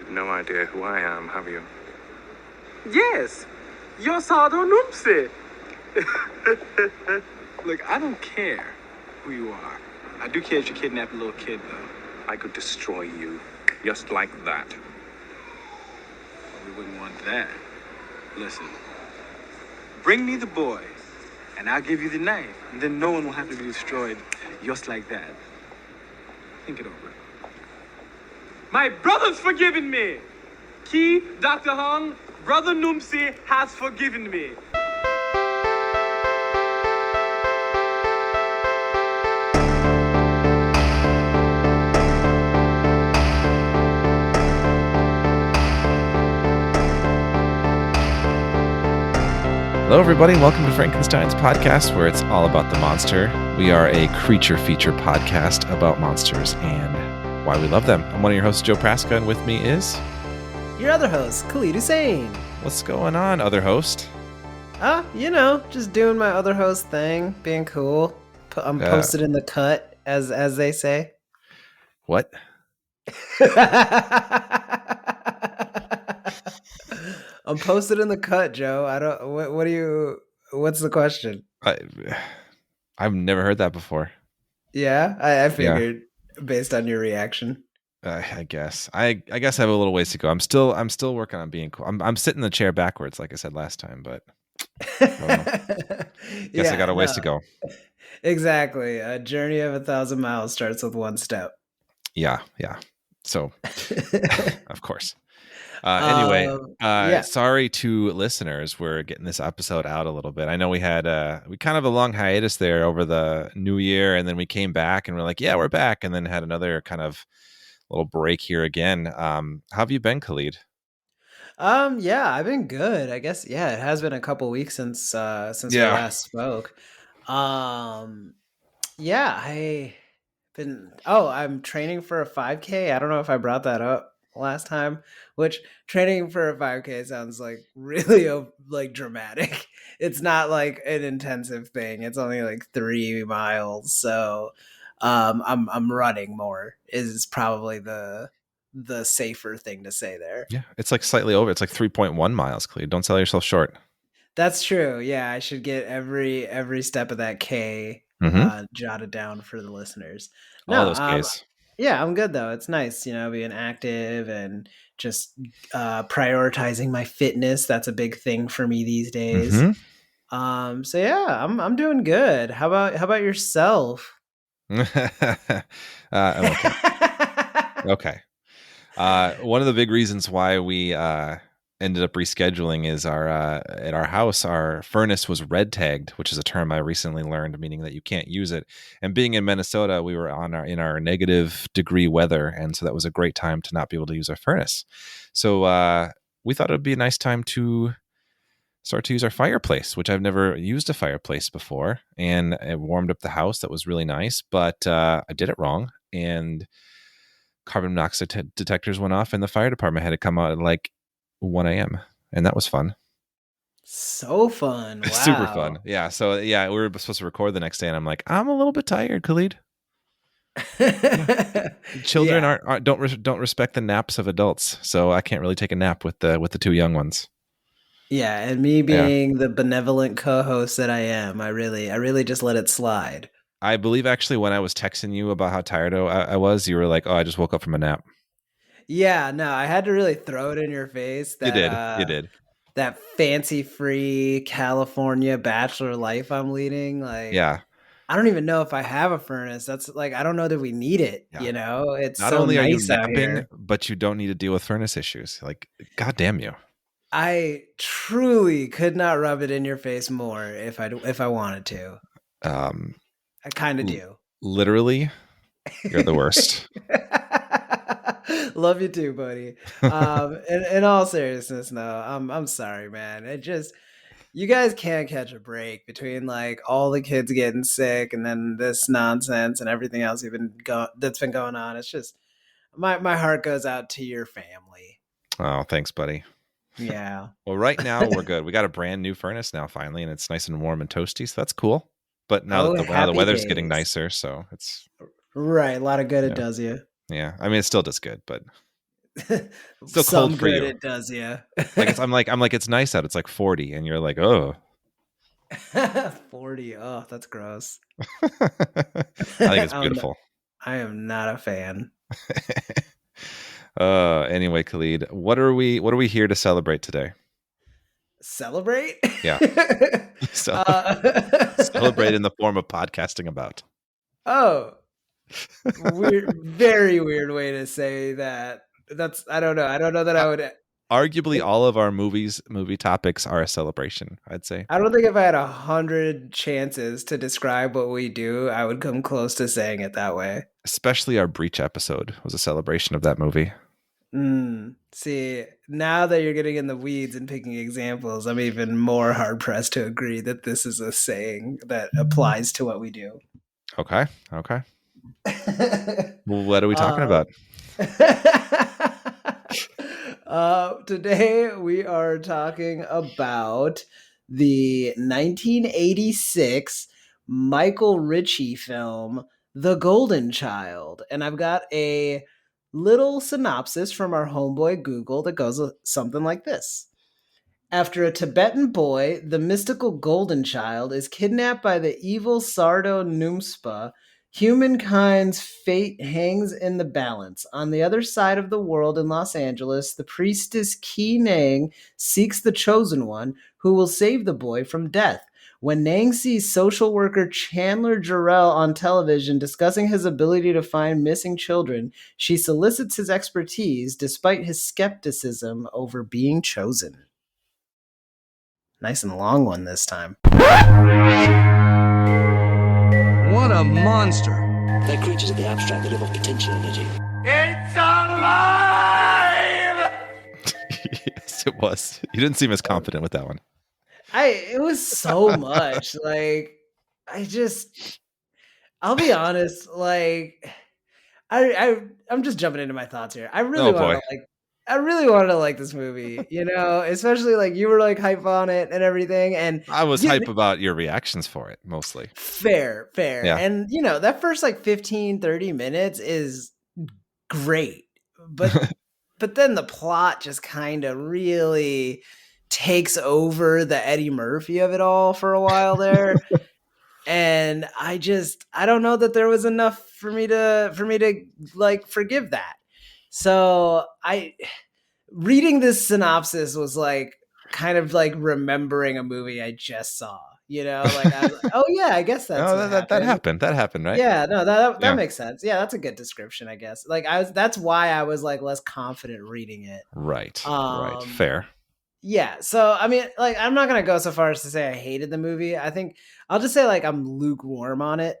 You've no idea who I am, have you? Yes, you're Sardo Numspa. Look, I don't care who you are. I do care if you kidnapped a little kid, though. I could destroy you, just like that. We wouldn't want that. Listen, bring me the boy, and I'll give you the knife. And then no one will have to be destroyed just like that. Think it over. My brother's forgiven me. Key, Dr. Hung, Brother Numspa has forgiven me. Hello, everybody. Welcome to Frankenstein's podcast, where it's all about the monster. We are a creature feature podcast about monsters and why we love them. I'm one of your hosts, Joe Praska, and with me is your other host, Khalid Hussein. What's going on, other host? Just doing my other host thing, being cool. I'm posted in the cut, as they say. What? I'm posted in the cut, Joe. I don't. What's the question? I've never heard that before. Yeah, I figured based on your reaction. I guess. I guess I have a little ways to go. I'm still working on being cool. I'm sitting in the chair backwards, like I said last time, but I got a ways to go. Exactly. A journey of 1,000 miles starts with one step. Yeah. So, of course. Anyway, sorry to listeners. We're getting this episode out a little bit. I know we had we kind of a long hiatus there over the new year, and then we came back and we're like, yeah, we're back, and then had another kind of little break here again. How have you been, Khalid? I've been good. I guess it has been a couple weeks since we last spoke. I'm training for a 5K. I don't know if I brought that up last time, which training for a 5K sounds like really like dramatic. It's not like an intensive thing. It's only like 3 miles. So I'm running more is probably the safer thing to say there. Yeah, it's like slightly over. It's like 3.1 miles, Khalid. Don't sell yourself short. That's true. Yeah, I should get every step of that K jotted down for the listeners. All those Ks. Yeah, I'm good though. It's nice, being active and just prioritizing my fitness. That's a big thing for me these days. I'm doing good. How about yourself? I'm okay. Okay. One of the big reasons why we ended up rescheduling is at our house, our furnace was red tagged, which is a term I recently learned, meaning that you can't use it. And being in Minnesota, we were in our negative degree weather, and so that was a great time to not be able to use our furnace. So we thought it would be a nice time to start to use our fireplace, which I've never used a fireplace before, and it warmed up the house. That was really nice, but I did it wrong, and carbon monoxide detectors went off, and the fire department had to come out at like 1 a.m. and that was fun. So fun. Wow. Super fun. Yeah. So we were supposed to record the next day, and I'm like, I'm a little bit tired, Khalid. Children don't respect the naps of adults, so I can't really take a nap with the 2 young ones. Yeah, and me being the benevolent co-host that I am, I really just let it slide. I believe actually when I was texting you about how tired I was, you were like, "Oh, I just woke up from a nap." Yeah, no, I had to really throw it in your face. That, you did. That fancy-free California bachelor life I'm leading. Like, yeah. I don't even know if I have a furnace. That's like, I don't know that we need it. Yeah. It's not so only nice are you napping, out here, but you don't need to deal with furnace issues. Like, God damn you. I truly could not rub it in your face more if I wanted to. I kind of do. Literally, you're the worst. Love you too, buddy. In all seriousness, no, I'm sorry, man. You guys can't catch a break between like all the kids getting sick and then this nonsense and everything else that's been going on. It's just my heart goes out to your family. Oh, thanks, buddy. Yeah. Well, right now we're good. We got a brand new furnace now, finally, and it's nice and warm and toasty, so that's cool. But now that the weather's getting nicer, so it's right. A lot of good it does you. Yeah, I mean, it still does good, but Still cold some for good you. it does, yeah. Like I'm like it's nice out. It's like 40, and you're like, oh. 40. Oh, that's gross. I think it's Oh, no, beautiful. I am not a fan. Anyway, Khalid, what are we here to celebrate today? Celebrate? Yeah. So uh, celebrate in the form of podcasting about. oh, weird, very weird way to say that. That's I don't know. I don't know that I would. Arguably, all of our movie topics are a celebration, I'd say. I don't think if I had 100 chances to describe what we do, I would come close to saying it that way. Especially our Breach episode was a celebration of that movie. See, now that you're getting in the weeds and picking examples, I'm even more hard pressed to agree that this is a saying that applies to what we do. Okay. Well, what are we talking about? Today we are talking about the 1986 Michael Ritchie film, The Golden Child. And I've got a little synopsis from our homeboy Google that goes something like this. After a Tibetan boy, the mystical golden child is kidnapped by the evil Sardo Numspa. Humankind's fate hangs in the balance. On the other side of the world in Los Angeles, the priestess Ki Nang seeks the chosen one who will save the boy from death. When Nang sees social worker Chandler Jarrell on television discussing his ability to find missing children, she solicits his expertise despite his skepticism over being chosen. Nice and long one this time. What a monster! They're creatures of the abstract that live off potential energy. It's alive! Yes, it was. You didn't seem as confident with that one. It was so much. I'll be honest, I'm just jumping into my thoughts here. I really wanted to like this movie, especially like you were like hype on it and everything. And I was hype about your reactions for it, mostly. Fair. Yeah. And that first like 15, 30 minutes is great. But but then the plot just kind of really takes over the Eddie Murphy of it all for a while there. And I don't know that there was enough for me to like forgive that. So reading this synopsis was like kind of like remembering a movie I just saw, like I was like, oh yeah, I guess that's that happened. That happened, right? Yeah, no, that makes sense. Yeah, that's a good description, I guess. Like that's why I was like less confident reading it. Right. Fair. Yeah, so I mean, like, I'm not gonna go so far as to say I hated the movie. I think I'll just say like I'm lukewarm on it.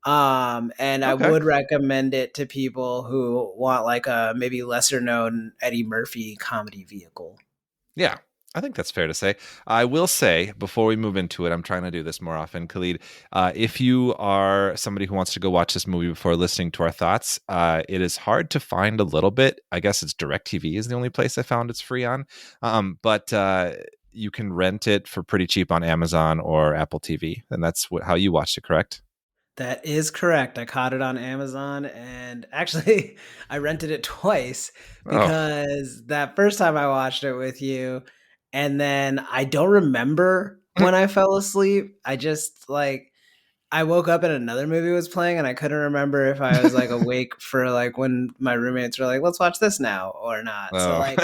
And I would recommend it to people who want like a maybe lesser known Eddie Murphy comedy vehicle. Yeah, I think that's fair to say. I will say, before we move into it, I'm trying to do this more often, Khalid. If you are somebody who wants to go watch this movie before listening to our thoughts, it is hard to find a little bit. I guess it's DirecTV is the only place I found it's free on. But you can rent it for pretty cheap on Amazon or Apple TV. And that's how you watched it, correct? That is correct. I caught it on Amazon, and actually I rented it twice because that first time I watched it with you, and then I don't remember when I fell asleep. I just like I woke up and another movie was playing, and I couldn't remember if I was like awake for like when my roommates were like, "Let's watch this now" or not. So like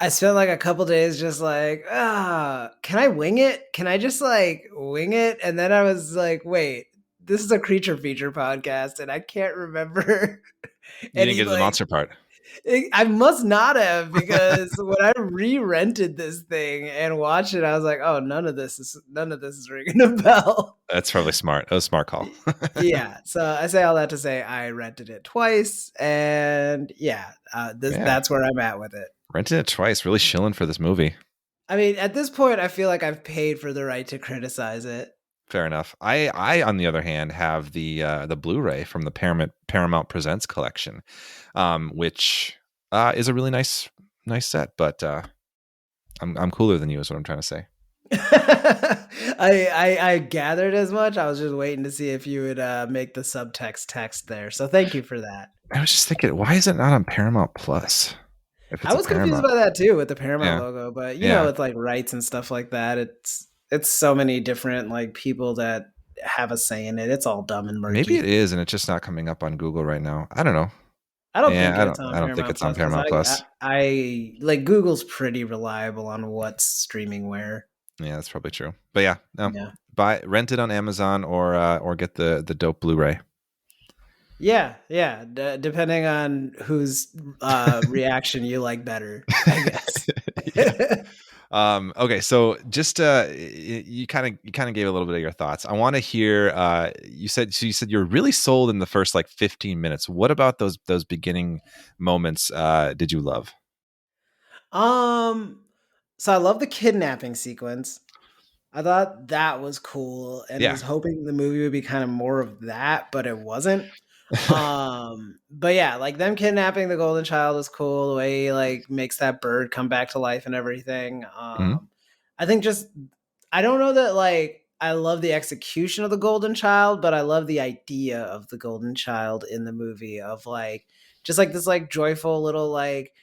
I spent like a couple days just like, can I wing it? Can I just like wing it? And then I was like, wait, this is a creature feature podcast, and I can't remember. You didn't get to the monster part. I must not have, because when I re-rented this thing and watched it, I was like, "Oh, none of this is ringing a bell." That's probably smart. That was a smart call. Yeah. So I say all that to say I rented it twice, and that's where I'm at with it. Rented it twice, really shilling for this movie. I mean, at this point, I feel like I've paid for the right to criticize it. Fair enough. I on the other hand have the Blu-ray from the Paramount Presents collection, which is a really nice set. But I'm cooler than you, is what I'm trying to say. I gathered as much. I was just waiting to see if you would make the subtext text there. So thank you for that. I was just thinking, why is it not on Paramount Plus? If I it's a was confused Paramount, by that too with the Paramount yeah, logo, but yeah, with like rights and stuff like that, it's so many different like people that have a say in it. It's all dumb and maybe murky. it is, and it's just not coming up on Google right now. I don't know. I don't think Yeah, it's on I don't think Paramount it's on Plus because Paramount Plus. I like Google's pretty reliable on what's streaming where. Yeah, that's probably true. But yeah, no, Yeah. rent it on Amazon or get the dope Blu-ray. Yeah, yeah. Depending on whose reaction you like better, I guess. Yeah. Okay, so just you kind of gave a little bit of your thoughts. I want to hear you said you're really sold in the first like 15 minutes. What about those beginning moments did you love? So I love the kidnapping sequence. I thought that was cool and Yeah. was hoping the movie would be kind of more of that, but it wasn't. But yeah, like them kidnapping the golden child was cool. The way he like makes that bird come back to life and everything. Mhm. I think just I don't know that like I love the execution of the golden child, but I love the idea of the golden child in the movie of like just like this like joyful little like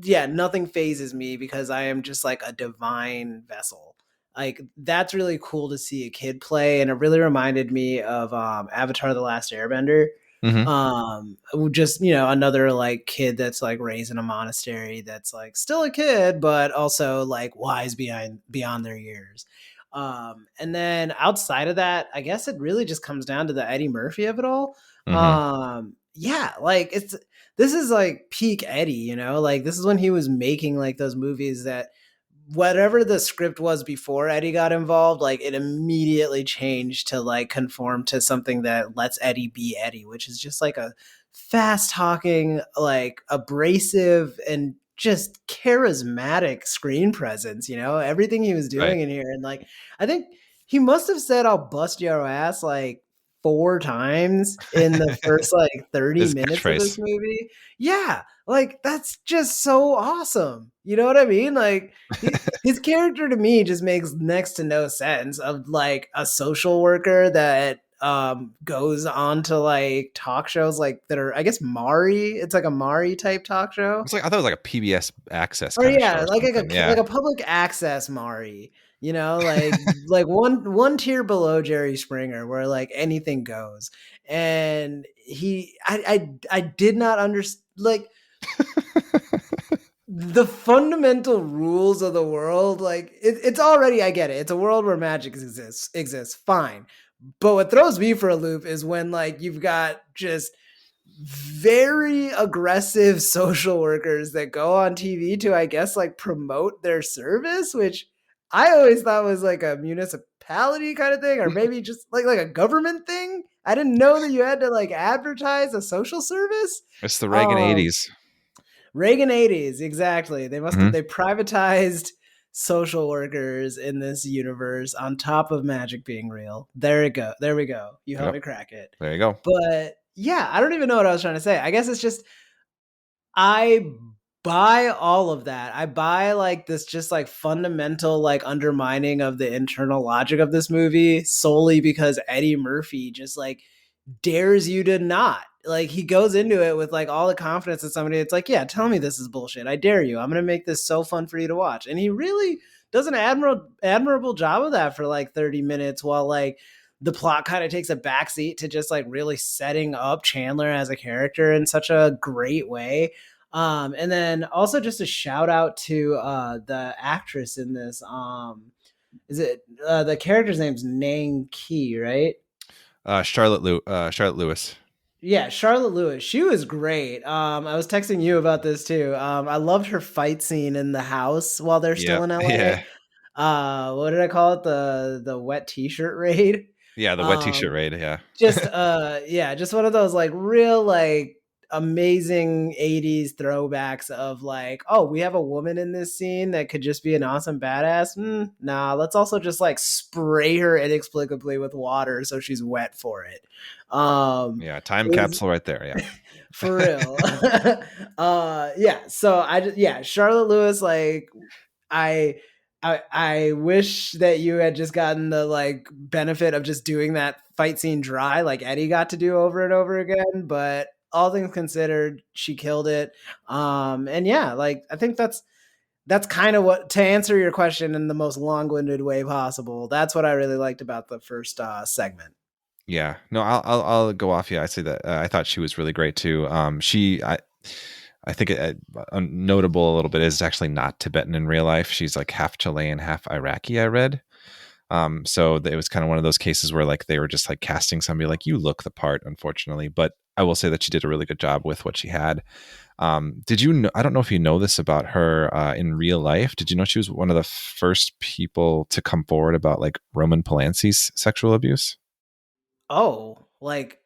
yeah, nothing phases me because I am just like a divine vessel. Like that's really cool to see a kid play, and it really reminded me of Avatar: The Last Airbender. Mhm. Just another like kid that's like raised in a monastery that's like still a kid, but also like wise beyond their years. And then outside of that, I guess it really just comes down to the Eddie Murphy of it all. Mhm. Yeah, like this is like peak Eddie, like this is when he was making like those movies that whatever the script was before Eddie got involved, like it immediately changed to like conform to something that lets Eddie be Eddie, which is just like a fast talking, like abrasive and just charismatic screen presence, everything he was Right. doing in here. And like, I think he must have said, "I'll bust your ass" like 4 times in the first like 30 His minutes of this catchphrase. movie. Yeah. Like that's just so awesome. You know what I mean? Like his character to me just makes next to no sense of like a social worker that goes on to like talk shows like that are I guess Maury. It's like a Maury type talk show. It's like I thought it was like a PBS Access Or kind of show yeah, or like something. like Yeah. a public access Maury, like one tier below Jerry Springer, where like anything goes. And I did not understand like the fundamental rules of the world. Like it's already I get it. It's a world where magic exists. Fine, but what throws me for a loop is when like you've got just very aggressive social workers that go on TV to, I guess, like promote their service, which I always thought was like a municipality kind of thing, or maybe just like a government thing. I didn't know that you had to like advertise a social service. It's the Reagan Um, 80s. Reagan 80s, exactly. They must have Mhm. they privatized social workers in this universe on top of magic being real. There we go. There we go. You helped Yep. me crack it. There you go. But yeah, I don't even know what I was trying to say. I guess it's just I buy all of that. I buy like this just like fundamental like undermining of the internal logic of this movie solely because Eddie Murphy just like dares you to not. Like he goes into it with like all the confidence of somebody that's like, yeah, tell me this is bullshit. I dare you. I'm gonna make this so fun for you to watch. And he really does an admirable job of that for like 30 minutes while like the plot kind of takes a backseat to just like really setting up Chandler as a character in such a great way. And then also just a shout out to the actress in this. Is it the character's name's Nang Ki, right? Charlotte Lewis. Yeah, Charlotte Lewis. She was great. I was texting you about this too. I loved her fight scene in the house while they're still Yeah. in LA. Yeah. What did I call it? The wet t-shirt raid. Yeah, the wet t-shirt raid, yeah. Just yeah, just one of those like real like amazing 80s throwbacks of like, oh, we have a woman in this scene that could just be an awesome badass. Nah, let's also just like spray her inexplicably with water so she's wet for it. Yeah, time it was- capsule right there, yeah. for real. Yeah, so Charlotte Lewis, like I I wish that you had just gotten the like benefit of just doing that fight scene dry, like Eddie got to do over and over again. But all things considered, she killed it. And yeah, like I think that's kind of what, to answer your question in the most long-winded way possible. That's what I really liked about the first segment. Yeah, no, I'll go off. Yeah, I say that I thought she was really great too. I think notable a little bit is actually not Tibetan in real life. She's like half Chilean, half Iraqi. I read. So it was kind of one of those cases where like they were just like casting somebody like you look the part, unfortunately. But I will say that she did a really good job with what she had. Did you know? I don't know if you know this about her in real life. Did you know she was one of the first people to come forward about like Roman Polanski's sexual abuse? Oh, like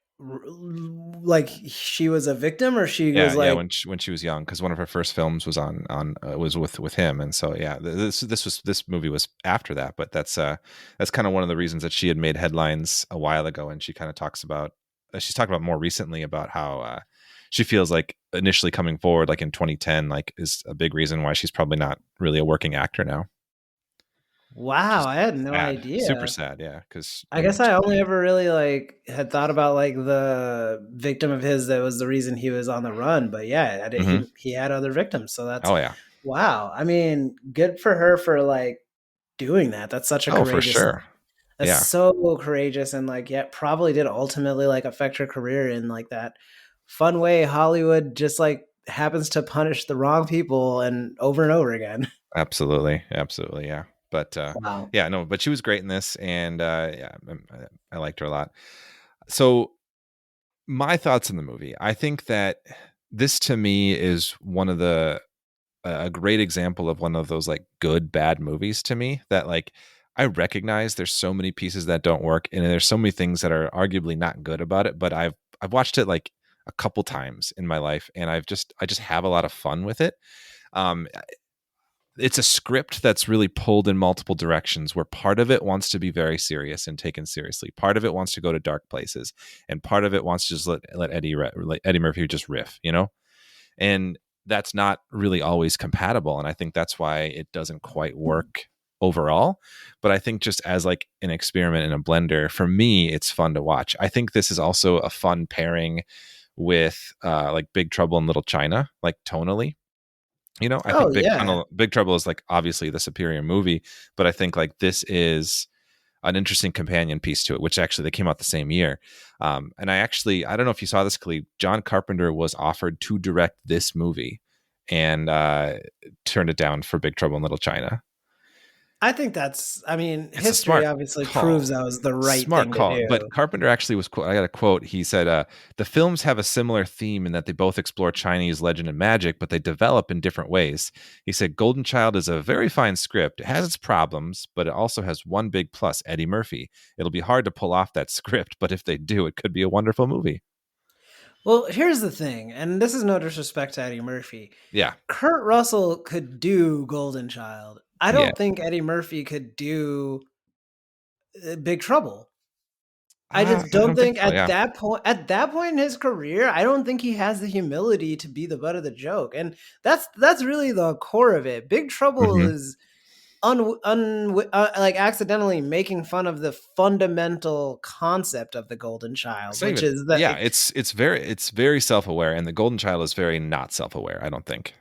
she was a victim, or she was Yeah, like, when she was young, because one of her first films was was with him, and so yeah, this movie was after that, but that's kind of one of the reasons that she had made headlines a while ago, and she kind of talks about she's talked about more recently about how she feels like initially coming forward like in 2010 like is a big reason why she's probably not really a working actor now. Which wow, is I had no sad, super idea. sad, yeah, because I guess I only ever really like had thought about like the victim of his that was the reason he was on the run. But yeah, he had other victims, so that's oh yeah, wow. I mean, good for her for like doing that. That's such a oh for courageous. sure, That's yeah. so courageous, and like yeah, probably did ultimately like affect her career in like that fun way Hollywood just like happens to punish the wrong people and over again. Absolutely, absolutely, yeah. But Wow. yeah, no, but she was great in this, and yeah, I liked her a lot. So my thoughts on the movie, I think that this to me is one of the a great example of one of those like good bad movies to me that like I recognize there's so many pieces that don't work, and there's so many things that are arguably not good about it. But I've watched it like a couple times in my life, and I just have a lot of fun with it. Um, it's a script that's really pulled in multiple directions where part of it wants to be very serious and taken seriously, part of it wants to go to dark places, and part of it wants to just let Eddie Murphy just riff, you know. And that's not really always compatible, and I think that's why it doesn't quite work overall. But I think just as like an experiment in a blender, for me it's fun to watch. I think this is also a fun pairing with like Big Trouble in Little China, like tonally. You know, I Oh think yeah. Big Trouble is like obviously the superior movie, but I think like this is an interesting companion piece to it, which actually they came out the same year. And I don't know if you saw this, Khalid. John Carpenter was offered to direct this movie and turned it down for Big Trouble in Little China. I think I mean, It's a history smart obviously proves call. that was the right Smart thing to call. But do. Carpenter actually was, I got a quote. He said, the films have a similar theme in that they both explore Chinese legend and magic, but they develop in different ways. He said, Golden Child is a very fine script. It has its problems, but it also has one big plus, Eddie Murphy. It'll be hard to pull off that script, but if they do, it could be a wonderful movie. Well, here's the thing, and this is no disrespect to Eddie Murphy. Yeah. Kurt Russell could do Golden Child. I Yeah. don't think Eddie Murphy could do Big Trouble. I just I don't don't think think so. Yeah. at that point in his career, I don't think he has the humility to be the butt of the joke. And that's really the core of it. Big Trouble Mhm. is like accidentally making fun of the fundamental concept of the Golden Child, So which even, is that yeah, it's very self-aware, and the Golden Child is very not self-aware, I don't think.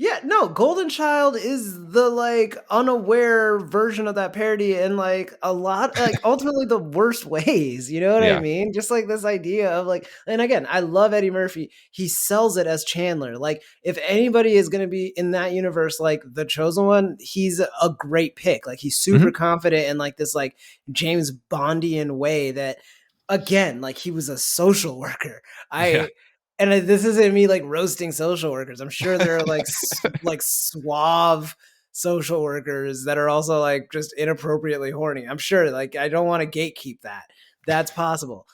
yeah, no, Golden Child is the like unaware version of that parody in like a lot, like ultimately the worst ways. You know what I Yeah. mean? Just like this idea of like, and again, I love Eddie Murphy. He sells it as Chandler. Like, if anybody is going to be in that universe, like the chosen one, he's a great pick. Like, he's super Mhm. confident in like this like James Bondian way that, again, like he was a social worker. Yeah. I and this isn't me like roasting social workers. I'm sure there are like like suave social workers that are also like just inappropriately horny. I'm sure. Like, I don't want to gatekeep that. That's possible.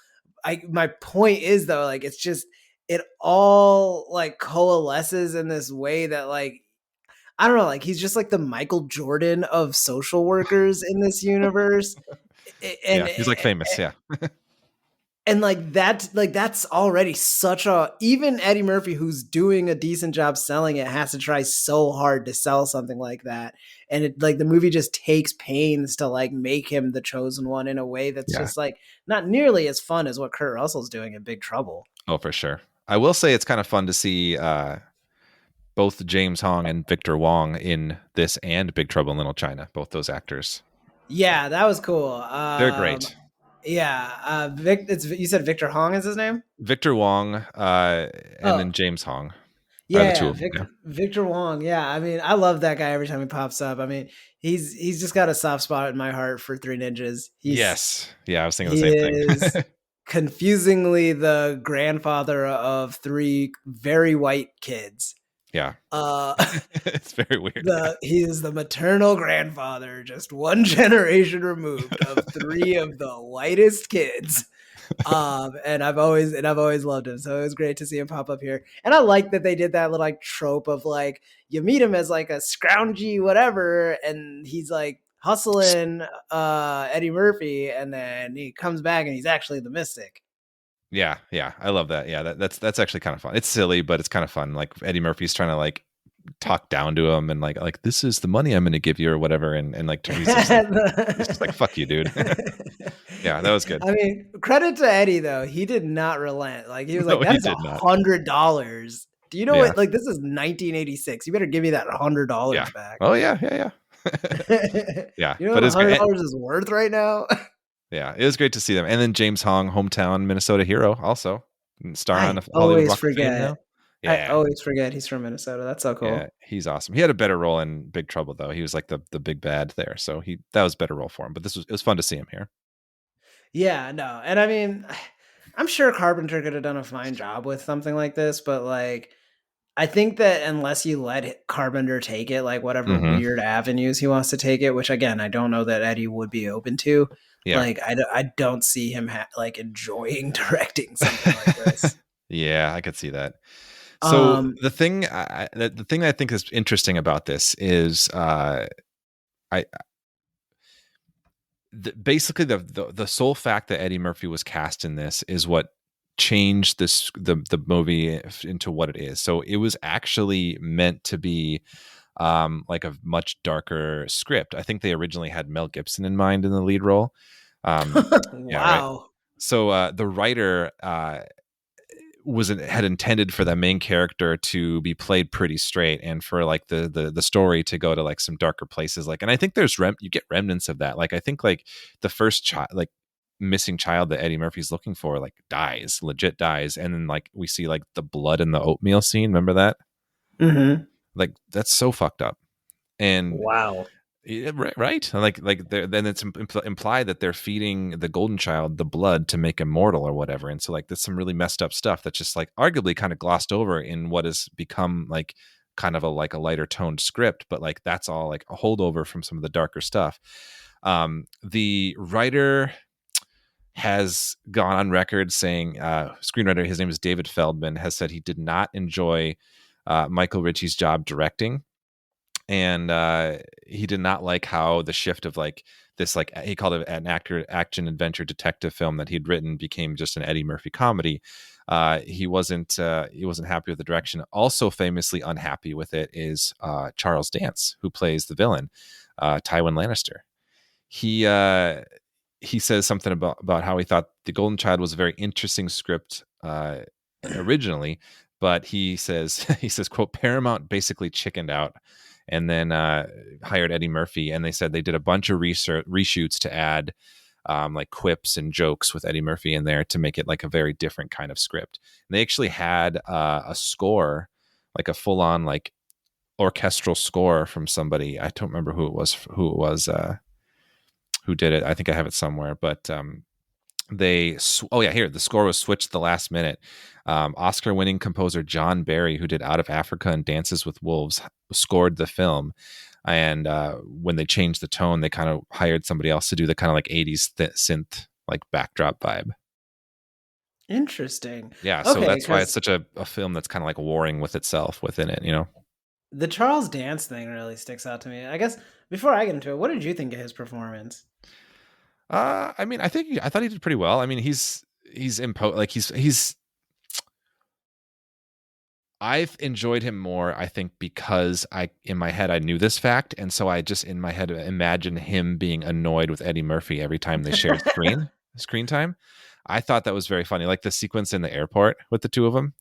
My point is though, like it's just it all like coalesces in this way that like I don't know, like he's just like the Michael Jordan of social workers in this universe. And Yeah, he's like famous, yeah. And that's already such a, even Eddie Murphy, who's doing a decent job selling it, has to try so hard to sell something like that. And it, like, the movie just takes pains to like make him the chosen one in a way that's Yeah. just like not nearly as fun as what Kurt Russell's doing in Big Trouble. Oh, for sure. I will say it's kind of fun to see both James Hong and Victor Wong in this and Big Trouble in Little China. Both those actors. Yeah, that was cool. They're great. Yeah, you said Victor Hong is his name? Victor Wong and then James Hong. Are the two of them, yeah. Victor Wong. Yeah, I mean, I love that guy every time he pops up. I mean, he's just got a soft spot in my heart for Three Ninjas. Yes, yeah, I was thinking the same thing. Confusingly the grandfather of three very white kids. Yeah, it's very weird. He is the maternal grandfather, just one generation removed, of three of the whitest kids. And I've always loved him, so it was great to see him pop up here. And I like that they did that little like trope of like, you meet him as like a scroungy whatever, and he's like hustling Eddie Murphy, and then he comes back and he's actually the mystic. Yeah, I love that. Yeah, that's actually kind of fun. It's silly, but it's kind of fun. Like Eddie Murphy's trying to like talk down to him and like this is the money I'm going to give you or whatever, and like Teresa's like, it's just like, fuck you, dude. Yeah, that was good. I mean, credit to Eddie though, he did not relent. Like he was like, that's $100. Do you know what? Like, this is 1986. You better give me that $100 back. Oh yeah. Yeah, you know what $100 is worth right now? Yeah, it was great to see them. And then James Hong, hometown Minnesota hero, also star on Hollywood Walk of Fame now. Yeah. I always forget he's from Minnesota. That's so cool. Yeah, he's awesome. He had a better role in Big Trouble though. He was like the big bad there, so that was a better role for him. But it was fun to see him here. Yeah, no, and I mean, I'm sure Carpenter could have done a fine job with something like this, but like, I think that unless you let Carpenter take it, like whatever weird avenues he wants to take it, which again, I don't know that Eddie would be open to. Yeah. Like, I don't see him like enjoying directing something like this. Yeah, I could see that. So the thing I think is interesting about this is basically the sole fact that Eddie Murphy was cast in this is what changed the movie into what it is. So it was actually meant to be like a much darker script. I think they originally had Mel Gibson in mind in the lead role. Wow. Right? So the writer had intended for the main character to be played pretty straight, and for like the story to go to like some darker places. Like, and I think there's you get remnants of that. Like, I think like the first missing child that Eddie Murphy's looking for like legit dies, and then like we see like the blood in the oatmeal scene. Remember that? Mm-hmm. Like, that's so fucked up. And wow. Yeah, right. Like then it's implied that they're feeding the golden child the blood to make him mortal or whatever. And so like there's some really messed up stuff that's just like arguably kind of glossed over in what has become like kind of a lighter toned script, but like that's all like a holdover from some of the darker stuff. The writer has gone on record saying, screenwriter, his name is David Feldman, has said he did not enjoy Michael Ritchie's job directing. And he did not like how the shift of like this, like he called it an action adventure detective film that he'd written, became just an Eddie Murphy comedy. He wasn't happy with the direction. Also famously unhappy with it is Charles Dance, who plays the villain, Tywin Lannister. He says something about how he thought The Golden Child was a very interesting script originally, but he says quote, Paramount basically chickened out and then hired Eddie Murphy, and they said they did a bunch of reshoots to add like quips and jokes with Eddie Murphy in there to make it like a very different kind of script. And they actually had a score, like a full-on like orchestral score from somebody. I don't remember who it was who did it. I think I have it somewhere, but the score was switched the last minute. Oscar-winning composer John Barry, who did Out of Africa and Dances with Wolves, scored the film. And when they changed the tone, they kind of hired somebody else to do the kind of like 80s synth like backdrop vibe. Interesting. Yeah, so that's why it's such a film that's kind of like warring with itself within it, you know? The Charles Dance thing really sticks out to me. I guess before I get into it, what did you think of his performance? I mean, I thought he did pretty well. I mean, he's he's I've enjoyed him more, I think, because in my head I knew this fact, and so I just in my head imagined him being annoyed with Eddie Murphy every time they shared screen time. I thought that was very funny, like the sequence in the airport with the two of them.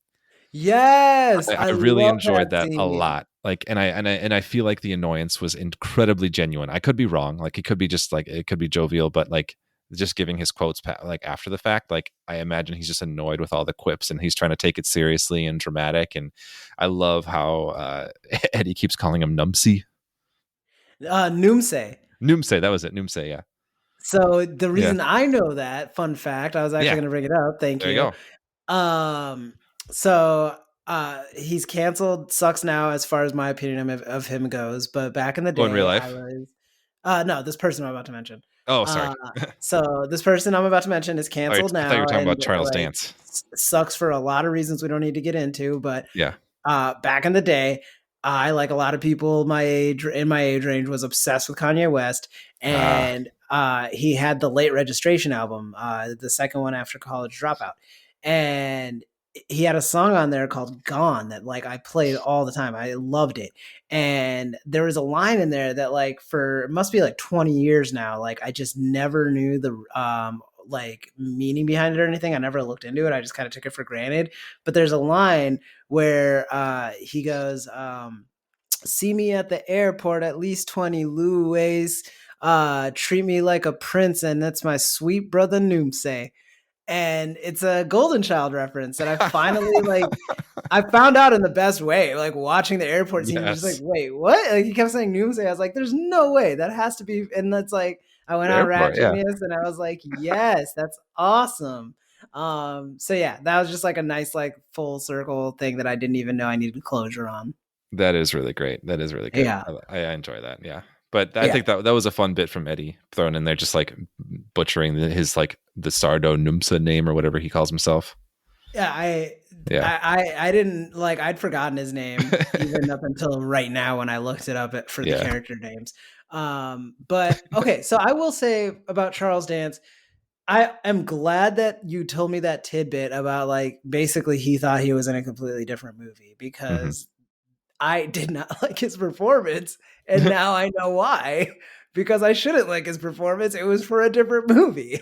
Yes, I I really love enjoyed that that a scene. lot. Like, and I feel like the annoyance was incredibly genuine. I could be wrong. Like, it could be just like it could be jovial, but like just giving his quotes like after the fact. Like, I imagine he's just annoyed with all the quips and he's trying to take it seriously and dramatic. And I love how Eddie keeps calling him Numsy. Numse. Numse, that was it. Numse, yeah, So the yeah, reason I know that, fun fact, I was actually yeah. going to bring it up. Thank There you you. go. Um, so he's canceled. Sucks now, as far as my opinion of him goes. But back in the Oh, in real day, I life. was no, this person I'm about to mention. Oh, sorry. Uh, so this person I'm about to mention is Oh, I canceled thought you now, were talking and about Charles like Dance. sucks for a lot of reasons we don't need to get into. But Yeah. back in the day, I, like a lot of people my age range, was obsessed with Kanye West, Ah, and he had the Late Registration album, the second one after College Dropout, and he had a song on there called "Gone" that like I played all the time. I loved it, and there was a line in there that like for it must be like 20 years now, like I just never knew the like meaning behind it or anything. I never looked into it. I just kind of took it for granted. But there's a line where he goes, see me at the airport at least 20 Louis, treat me like a prince, and that's my sweet brother Noomsay. And it's a Golden Child reference that I finally like I found out in the best way, like watching the airport scene, just like, yes. wait, what? Like he kept saying Noomsay. I was like, there's no way that has to be. And that's like, I went The on Rat airport, yeah. Genius and I was like, yes, that's awesome. So yeah, that was just like a nice, like full circle thing that I didn't even know I needed closure on. That is really great. That is really good. Yeah. I enjoy that. Yeah. But I Yeah. think that was a fun bit from Eddie thrown in there, just like butchering his like the Sardo Numsa name or whatever he calls himself. Yeah, Yeah. I didn't like I'd forgotten his name even up until right now when I looked it up for the Yeah. character names. But okay, so I will say about Charles Dance, I am glad that you told me that tidbit about like basically he thought he was in a completely different movie hmm because I did not like his performance, and now I know why. Because I shouldn't like his performance. It was for a different movie.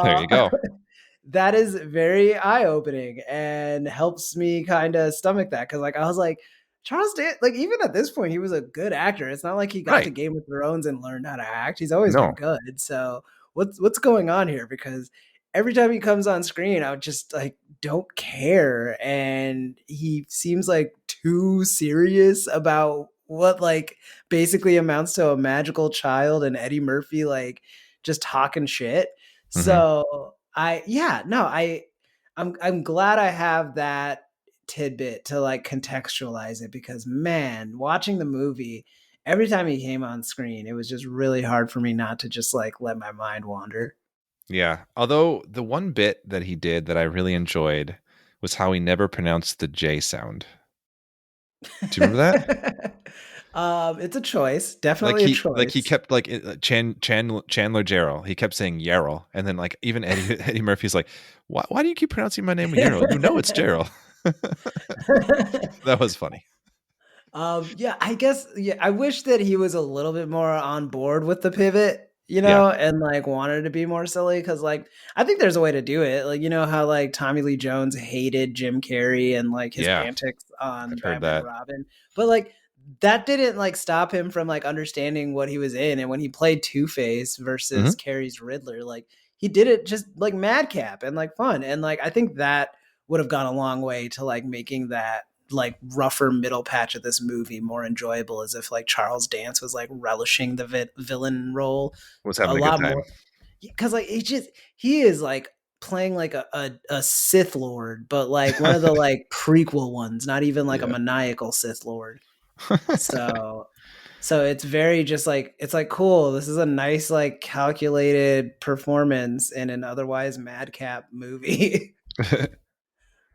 There Uh, you go. that is very eye-opening and helps me kind of stomach that because like I was like Charles Dance, like even at this point he was a good actor. It's not like he got to Right. Game of Thrones and learned how to act. He's always been No. good. So what's going on here? Because every time he comes on screen, I would just like don't care, and he seems like too serious about what like basically amounts to a magical child and Eddie Murphy like just talking shit. hmm So I'm glad I have that tidbit to like contextualize it because man, watching the movie, every time he came on screen, it was just really hard for me not to just like let my mind wander. Yeah. Although the one bit that he did that I really enjoyed was how he never pronounced the J sound. Do you remember that? It's a choice, definitely a He choice. kept like Chandler Jarrell. He kept saying Yarrell, and then like even Eddie Murphy's like, why do you keep pronouncing my name Yarrell? You know it's Jarrell. That was funny. Yeah, I guess yeah, I wish that he was a little bit more on board with the pivot, Yeah. and like wanted to be more silly cuz like I think there's a way to do it. Like how like Tommy Lee Jones hated Jim Carrey and like his Yeah. antics on I've heard Batman and that. Robin. But like that didn't like stop him from like understanding what he was in, and when he played Two-Face versus hmm Carrey's Riddler, like he did it just like madcap and like fun, and like I think that would have gone a long way to like making that like rougher middle patch of this movie more enjoyable, as if like Charles Dance was like relishing the villain role Was a having a good lot time. more because like he is like playing like a Sith Lord, but like one of the like prequel ones, not even like a Yeah. maniacal Sith Lord. So it's very just like it's like cool. This is a nice like calculated performance in an otherwise madcap movie.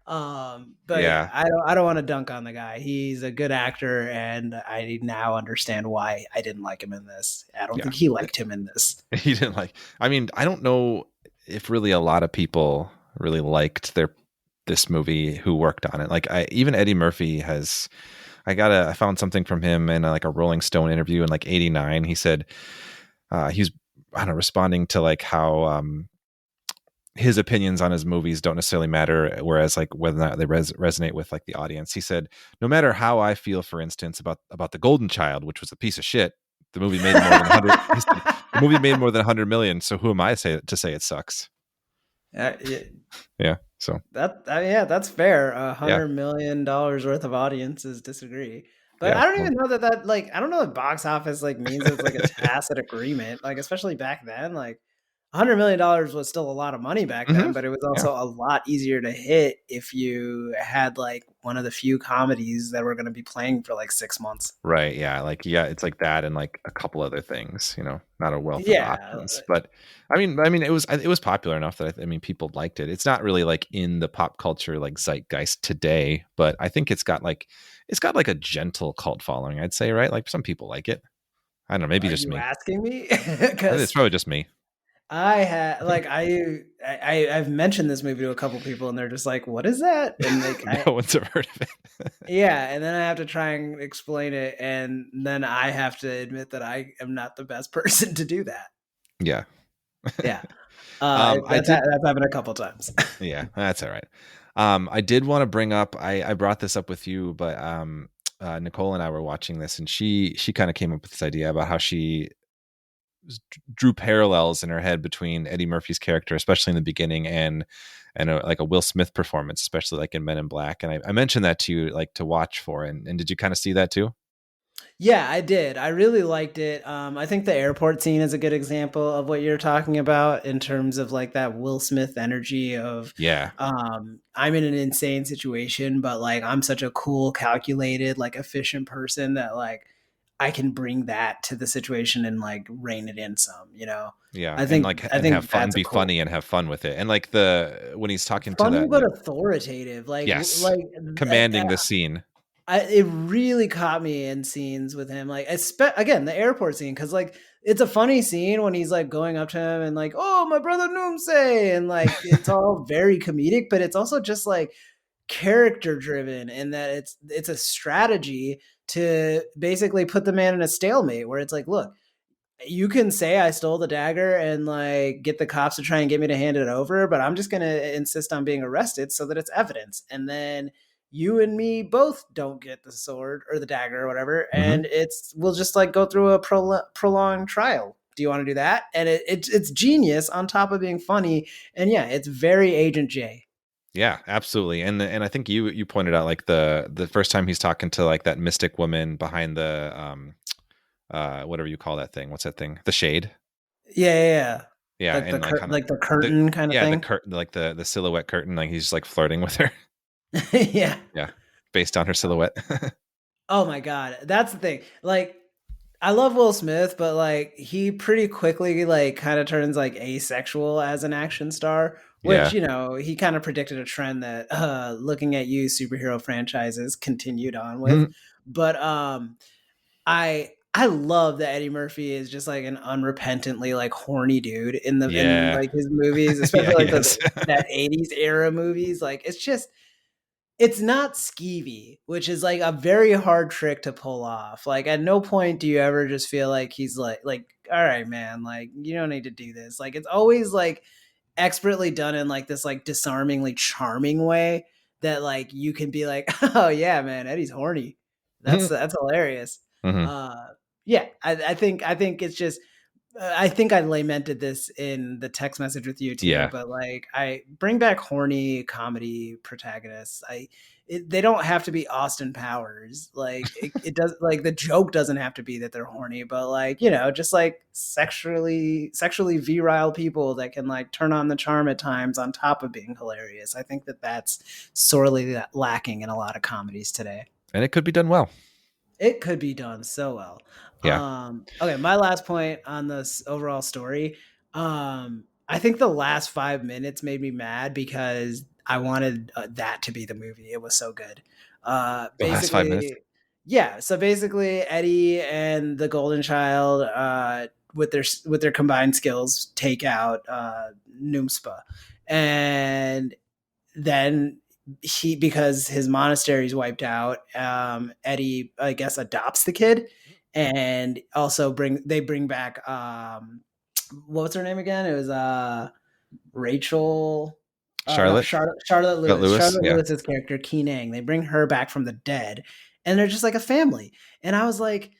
But yeah, Yeah. I don't want to dunk on the guy. He's a good actor, and I now understand why I didn't like him in this. I don't Yeah. think he liked him in this. He didn't like. I mean, I don't know if really a lot of people really liked this movie who worked on it. Like even Eddie Murphy has. I found something from him in like a Rolling Stone interview in like '89. He said he was I don't know, responding to like how his opinions on his movies don't necessarily matter, whereas like whether or not they resonate with like the audience. He said, no matter how I feel, for instance, about The Golden Child, which was a piece of shit, the movie made more than 100. He said, the movie made more than 100 million. So who am I to say it sucks? Yeah, Yeah. So yeah, that's fair. yeah. $100 million worth of audiences disagree. But Yeah. I don't even know that like, I don't know that box office like means it's like a tacit agreement. Like, especially back then, like $100 million was still a lot of money back then, but it was Yeah. also a lot easier to hit if you had like one of the few comedies that were going to be playing for like 6 months. Right. Yeah. Like, yeah, it's like that and like a couple other things, not a wealth of Yeah. options. But I mean, it was popular enough that I mean, people liked it. It's not really like in the pop culture, like zeitgeist today, but I think it's got like a gentle cult following, I'd say, right? Like some people like it. I don't know, maybe Are just you me. asking me? I think it's Because probably just me. I had like I've mentioned this movie to a couple people and they're just like, "What is that?" And like, No one's ever heard of it. yeah, and then I have to try and explain it, and then I have to admit that I am not the best person to do that. Yeah. Yeah, I that's did. that's happened a couple times. Yeah, that's all right. I did want to bring up. I brought this up with you, but Nicole and I were watching this, and she kind of came up with this idea about how she drew parallels in her head between Eddie Murphy's character, especially in the beginning, and like a Will Smith performance, especially like in Men in Black. And I mentioned that to you, like to watch for, and did you kind of see that too? Yeah, I did. I really liked it. I think the airport scene is a good example of what you're talking about in terms of like that Will Smith energy of, Yeah, I'm in an insane situation, but like I'm such a cool, calculated, like efficient person that like I can bring that to the situation and like rein it in some, yeah, I and think like I and have think fun, that's a be cool, funny, and have fun with it, and like when he's talking to funny that, but like authoritative. yes, commanding the scene. It really caught me in scenes with him, like again the airport scene, because like it's a funny scene when he's like going up to him and like, oh, my brother Numspa, and like it's all very comedic, but it's also just like character driven in that it's a strategy to basically put the man in a stalemate where it's like, look, you can say I stole the dagger and like get the cops to try and get me to hand it over, but I'm just going to insist on being arrested so that it's evidence. And then you and me both don't get the sword or the dagger or whatever. Mhm. And we'll just like go through a prolonged trial. Do you want to do that? And it's genius on top of being funny. And yeah, it's very Agent J. Yeah, absolutely. And I think you pointed out like the first time he's talking to like that mystic woman behind the whatever you call that thing. What's that thing? The shade. Yeah, yeah, yeah. Yeah, and like kind of Like the curtain kind of the thing. curtain, like the silhouette curtain, like he's just like flirting with her. Yeah. Yeah. Based on her silhouette. Oh my god, that's the thing. Like, I love Will Smith, but like he pretty quickly like kind of turns like asexual as an action star, which Yeah. he kind of predicted a trend that looking at you superhero franchises continued on with. Mhm. But I love that Eddie Murphy is just like an unrepentantly like horny dude in Yeah. like his movies, Yeah, especially he like is. that 80s era movies. Like it's not skeevy, which is like a very hard trick to pull off. Like at no point do you ever just feel like he's like, all right, man, like you don't need to do this. Like it's always like expertly done in like this like disarmingly charming way that like you can be like, oh yeah, man, Eddie's horny. Mhm. That's hilarious. Mhm. Uh, yeah, I think it's just I think I lamented this in the text message with you too, Yeah. but like I bring back horny comedy protagonists. They don't have to be Austin Powers. Like it does like the joke doesn't have to be that they're horny, but like, just like sexually virile people that can like turn on the charm at times on top of being hilarious. I think that's sorely lacking in a lot of comedies today. And it could be done well. It could be done so well. Yeah. Okay, my last point on this overall story. I think the last 5 minutes made me mad because I wanted that to be the movie. It was so good. The last 5 minutes. Basically, yeah. So basically, Eddie and the Golden Child, with their combined skills, take out Numspa, and then because his monastery's wiped out, Eddie, I guess, adopts the kid, and also they bring back what was her name again? It was Rachel. No, Charlotte. Charlotte Lewis. Charlotte Yeah. Lewis's character, Keenang. They bring her back from the dead, and they're just like a family. And I was like,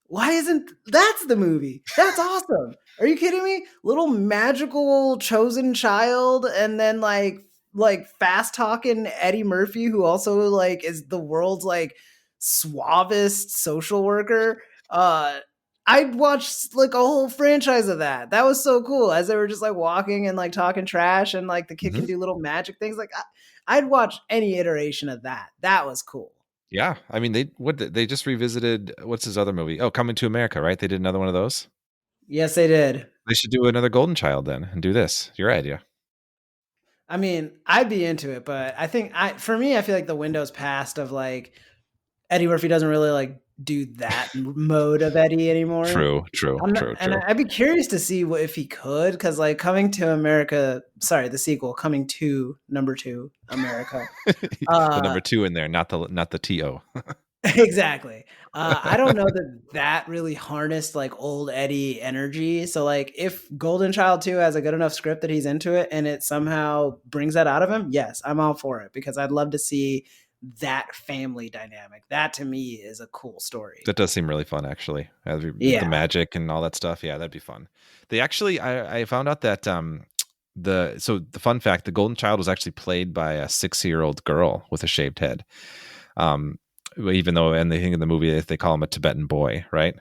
why isn't that's the movie? That's awesome. Are you kidding me? Little magical chosen child, and then like fast talking Eddie Murphy, who also like is the world's like suavest social worker. I'd watch like a whole franchise of that. That was so cool. As they were just like walking and like talking trash, and like the kid can do little magic things. Like I'd watch any iteration of that. That was cool. Yeah, I mean they just revisited what's his other movie? Oh, Coming to America, right? They did another one of those. Yes, they did. They should do another Golden Child then and do this. Your idea. I mean, I'd be into it, but I think for me, I feel like the window's passed of like Eddie Murphy doesn't really like do that mode of Eddie anymore. True. And I'd be curious to see if he could, because like Coming to America, sorry, the sequel, Coming to Number 2 America. The number 2 in there, not the TO. Exactly. I don't know that really harnessed like old Eddie energy. So like if Golden Child 2 has a good enough script that he's into it and it somehow brings that out of him, yes, I'm all for it, because I'd love to see that family dynamic. That to me is a cool story. That does seem really fun, actually. The magic and all that stuff. Yeah, that'd be fun. They actually, I found out that the fun fact, the Golden Child was actually played by a 6-year-old girl with a shaved head. Even though, and they think in the movie they call him a Tibetan boy, right?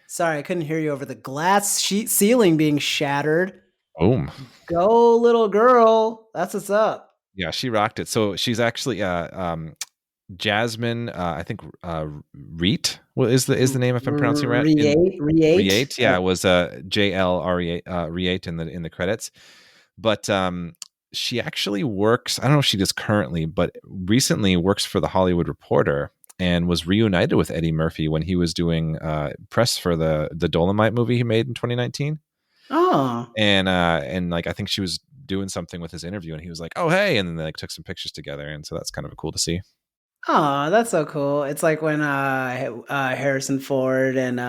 Sorry, I couldn't hear you over the glass sheet ceiling being shattered. Boom. Go little girl. That's what's up. Yeah, she rocked it. So she's actually Jasmine, I think Reet is the name, if I'm pronouncing it right. Riate. Yeah, it was JL Riate in the credits. But she actually works, I don't know if she does currently, but recently works for the Hollywood Reporter and was reunited with Eddie Murphy when he was doing press for the Dolomite movie he made in 2019. Oh. And like I think she was doing something with his interview and he was like, oh hey, and then they like took some pictures together, and so that's kind of cool to see. Oh, that's so cool. It's like when Harrison Ford and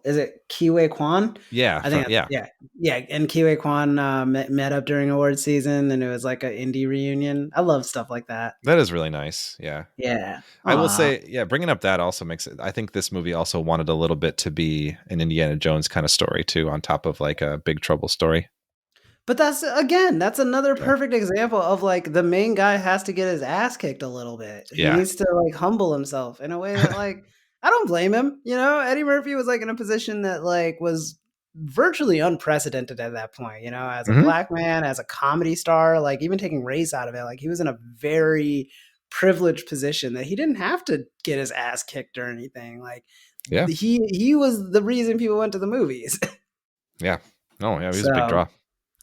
is it Kiwi Kwan? Yeah, I think yeah. And Kiwi Kwan met up during award season, and it was like an indie reunion. I love stuff like that. That is really nice. Yeah. Yeah. I will say, yeah, bringing up that also makes it. I think this movie also wanted a little bit to be an Indiana Jones kind of story too, on top of like a Big Trouble story. But that's another perfect example of like the main guy has to get his ass kicked a little bit. He needs to like humble himself in a way that like I don't blame him. You know, Eddie Murphy was like in a position that like was virtually unprecedented at that point, you know, as a black man, as a comedy star, like even taking race out of it, like he was in a very privileged position that he didn't have to get his ass kicked or anything. Like he was the reason people went to the movies. Yeah. Oh, yeah, he was a big draw.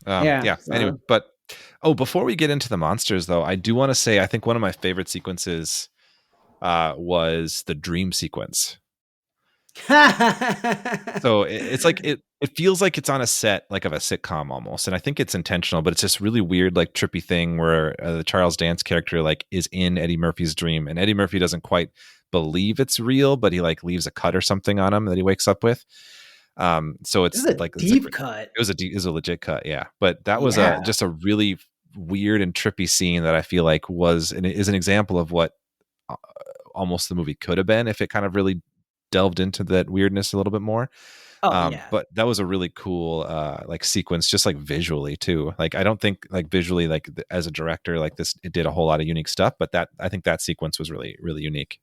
Anyway, but before we get into the monsters though, I do want to say I think one of my favorite sequences was the dream sequence. So it's like it feels like it's on a set like of a sitcom almost, and I think it's intentional, but it's this really weird like trippy thing where the Charles Dance character like is in Eddie Murphy's dream, and Eddie Murphy doesn't quite believe it's real, but he like leaves a cut or something on him that he wakes up with. So it's like deep cut. It was a legit cut, yeah. But that was just a really weird and trippy scene that I feel like is an example of what almost the movie could have been if it kind of really delved into that weirdness a little bit more. But that was a really cool like sequence, just like visually too. Like I don't think like visually like as a director like this it did a whole lot of unique stuff, but I think that sequence was really really unique.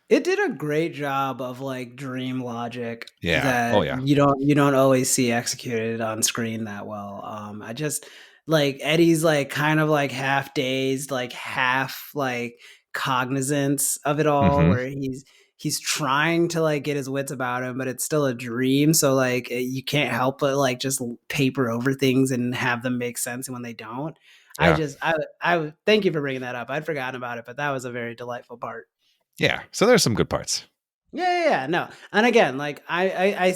It did a great job of like dream logic. Yeah. That you don't always see executed on screen that well. I just like Eddie's like kind of like half dazed, like half like cognizance of it all, where he's trying to like get his wits about him, but it's still a dream. So like you can't help but like just paper over things and have them make sense when they don't. Yeah. I thank you for bringing that up. I'd forgotten about it, but that was a very delightful part. Yeah. So there's some good parts. Yeah, no. And again, like I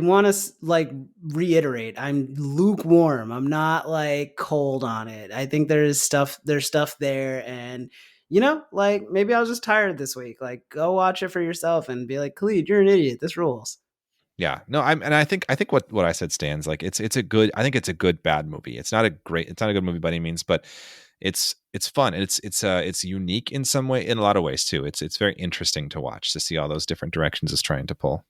want to like reiterate, I'm lukewarm. I'm not like cold on it. I think there's stuff there, and like maybe I was just tired this week. Like go watch it for yourself and be like, Khalid, you're an idiot. This rules. Yeah, no, I think what I said stands. Like it's a good. I think it's a good bad movie. It's not a good movie by any means, but it's fun and it's unique in some way, in a lot of ways too. It's very interesting to watch, to see all those different directions it's trying to pull.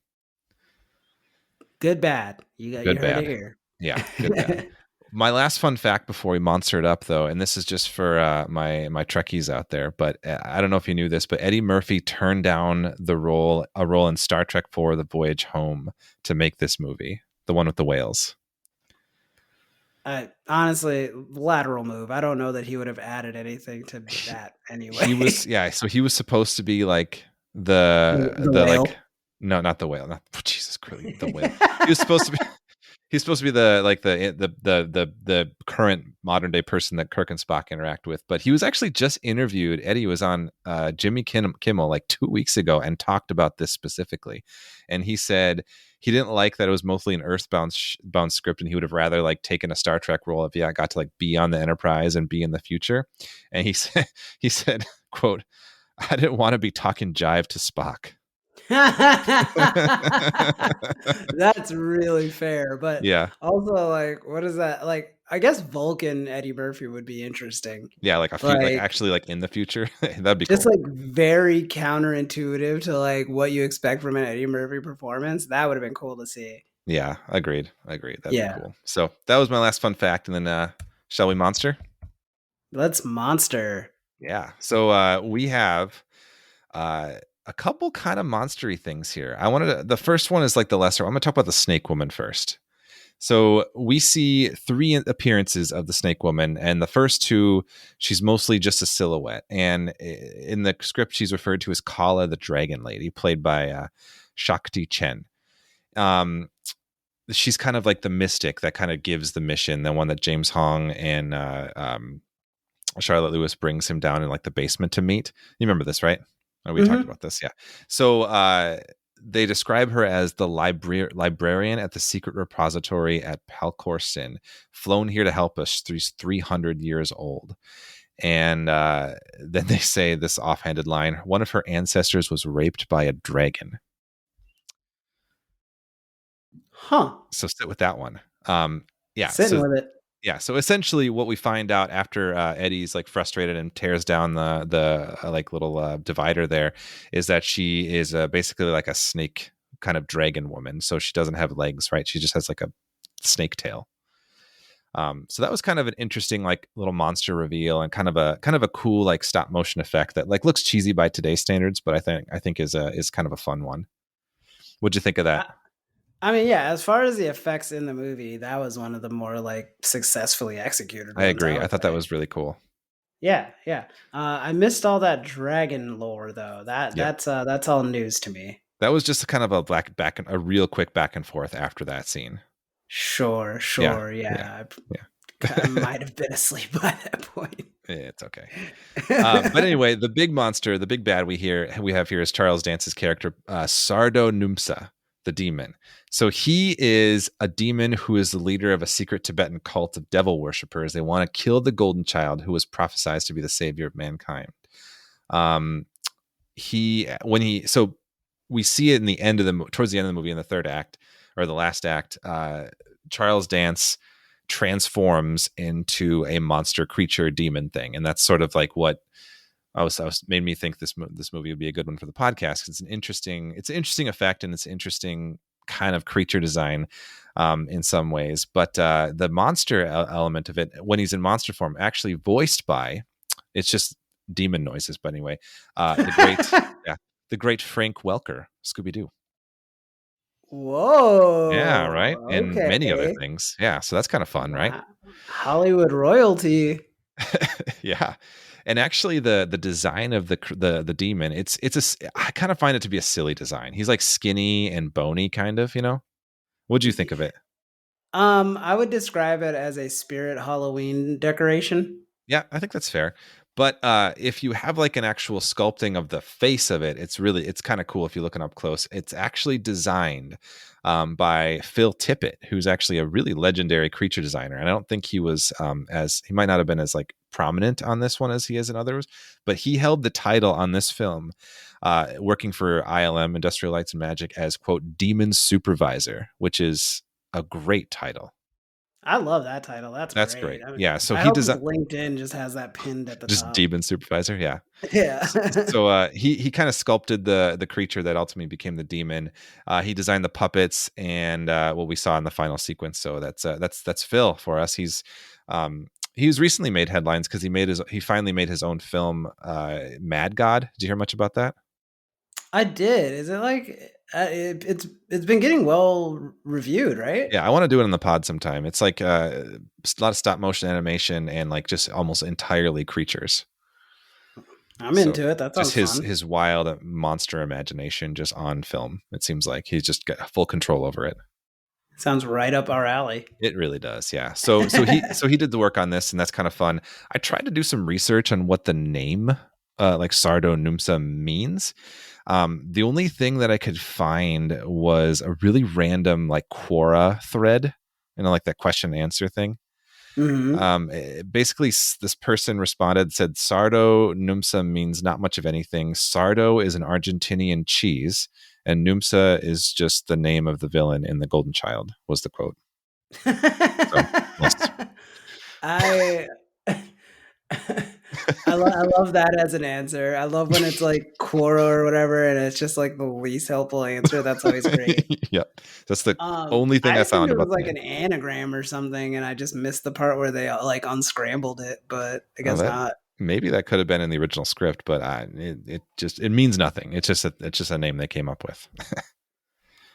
Good bad. You Good heard it bad. here. Yeah, good bad. My last fun fact before we monster it up, though, and this is just for my Trekkies out there, but I don't know if you knew this, but Eddie Murphy turned down a role in Star Trek IV: The Voyage Home to make this movie, the one with the whales. Honestly, lateral move. I don't know that he would have added anything to that anyway. He was so he was supposed to be like the whale. like no, not the whale, not Jesus Christ, the whale. He was supposed to be He's supposed to be the current modern day person that Kirk and Spock interact with, but he was actually just interviewed. Eddie was on Jimmy Kimmel like 2 weeks ago and talked about this specifically, and he said he didn't like that it was mostly an Earthbound bound script, and he would have rather like taken a Star Trek role if he got to like be on the Enterprise and be in the future. And he said, "quote I didn't want to be talking jive to Spock." That's really fair, but Yeah. also like, what is that? Like, I guess Vulcan Eddie Murphy would be interesting. Yeah, like like actually like in the future. That'd be Just cool. like very counterintuitive to like what you expect from an Eddie Murphy performance. That would have been cool to see. Yeah, agreed. That'd Yeah. be cool. So that was my last fun fact, and then shall we monster? Let's monster. Yeah. So we have a couple kind of monstery things here. The first one is like the lesser. I'm gonna talk about the Snake Woman first. So we see 3 appearances of the Snake Woman, and the first 2, she's mostly just a silhouette. And in the script, she's referred to as Kala, the Dragon Lady, played by Shakti Chen. She's kind of like the mystic that kind of gives the mission, the one that James Hong and Charlotte Lewis brings him down in like the basement to meet. You remember this, right? Oh, we talked about this, yeah. So they describe her as the librarian at the secret repository at Palcor Sin, flown here to help us. She's 300 years old. And then they say this offhanded line: one of her ancestors was raped by a dragon. Huh. So sit with that one. Yeah. Sitting with it. Yeah, so essentially what we find out after Eddie's like frustrated and tears down the like little divider there is that she is basically like a snake kind of dragon woman. So she doesn't have legs, right? She just has like a snake tail. So that was kind of an interesting like little monster reveal, and kind of a cool like stop motion effect that like looks cheesy by today's standards, but I think is kind of a fun one. What'd you think of that? I mean, yeah, as far as the effects in the movie, that was one of the more like successfully executed ones, I agree. I thought that say. was really cool. Yeah. I missed all that dragon lore though. That's all news to me. That was just kind of a real quick back and forth after that scene. Sure. Yeah. I might have been asleep by that point. It's okay. But anyway, the big monster, the big bad we have here is Charles Dance's character, Sardo Numspa, the demon. So he is a demon who is the leader of a secret Tibetan cult of devil worshippers. They want to kill the golden child who was prophesied to be the savior of mankind. So we see it in the end of towards the end of the movie, in the third act or the last act, Charles Dance transforms into a monster creature demon thing, and that's sort of like what made me think this movie would be a good one for the podcast. It's an interesting effect, and it's interesting kind of creature design in some ways, but the monster element of it when he's in monster form actually voiced by, it's just demon noises, but anyway, the great Frank Welker, Scooby-Doo. Whoa. Yeah, right. And okay. many other things. Yeah, so that's kind of fun, right? Hollywood royalty. Yeah. And actually the design of the demon, I kind of find it to be a silly design. He's like skinny and bony kind of, What'd you think of it? I would describe it as a spirit Halloween decoration. Yeah, I think that's fair. But if you have like an actual sculpting of the face of it, it's kind of cool if you look it up close. It's actually designed by Phil Tippett, who's actually a really legendary creature designer. And I don't think he was he might not have been as like prominent on this one as he is in others, but he held the title on this film, working for ILM, Industrial Lights and Magic, as quote Demon Supervisor, which is a great title. I love that title. That's great. I mean, Yeah. So I he hope designed LinkedIn just has that pinned at the just top. Demon Supervisor. Yeah. Yeah. So he kind of sculpted the creature that ultimately became the demon. He designed the puppets and what we saw in the final sequence. So that's Phil for us. He's recently made headlines because he finally made his own film, Mad God. Did you hear much about that? I did. Is it like it's been getting well reviewed, right? Yeah, I want to do it on the pod sometime. It's like a lot of stop motion animation and like just almost entirely creatures. I'm So into it. That sounds just fun. his wild monster imagination just on film. It seems like he's just got full control over it. Sounds right up our alley. It really does, yeah. So he did the work on this, and that's kind of fun. I tried to do some research on what the name, like Sardo Numspa, means. The only thing that I could find was a really random like Quora thread, like that question and answer thing. Basically, this person responded, said Sardo Numspa means not much of anything. Sardo is an Argentinian cheese, and Numspa is just the name of the villain in The Golden Child, was the quote. Yes. I love that as an answer. I love when it's like Quora or whatever, and it's just like the least helpful answer. That's always great. Yeah, that's the only thing I found it about was like an anagram or something, and I just missed the part where they like unscrambled it. But I guess not. Maybe that could have been in the original script, but it means nothing. It's just a name they came up with.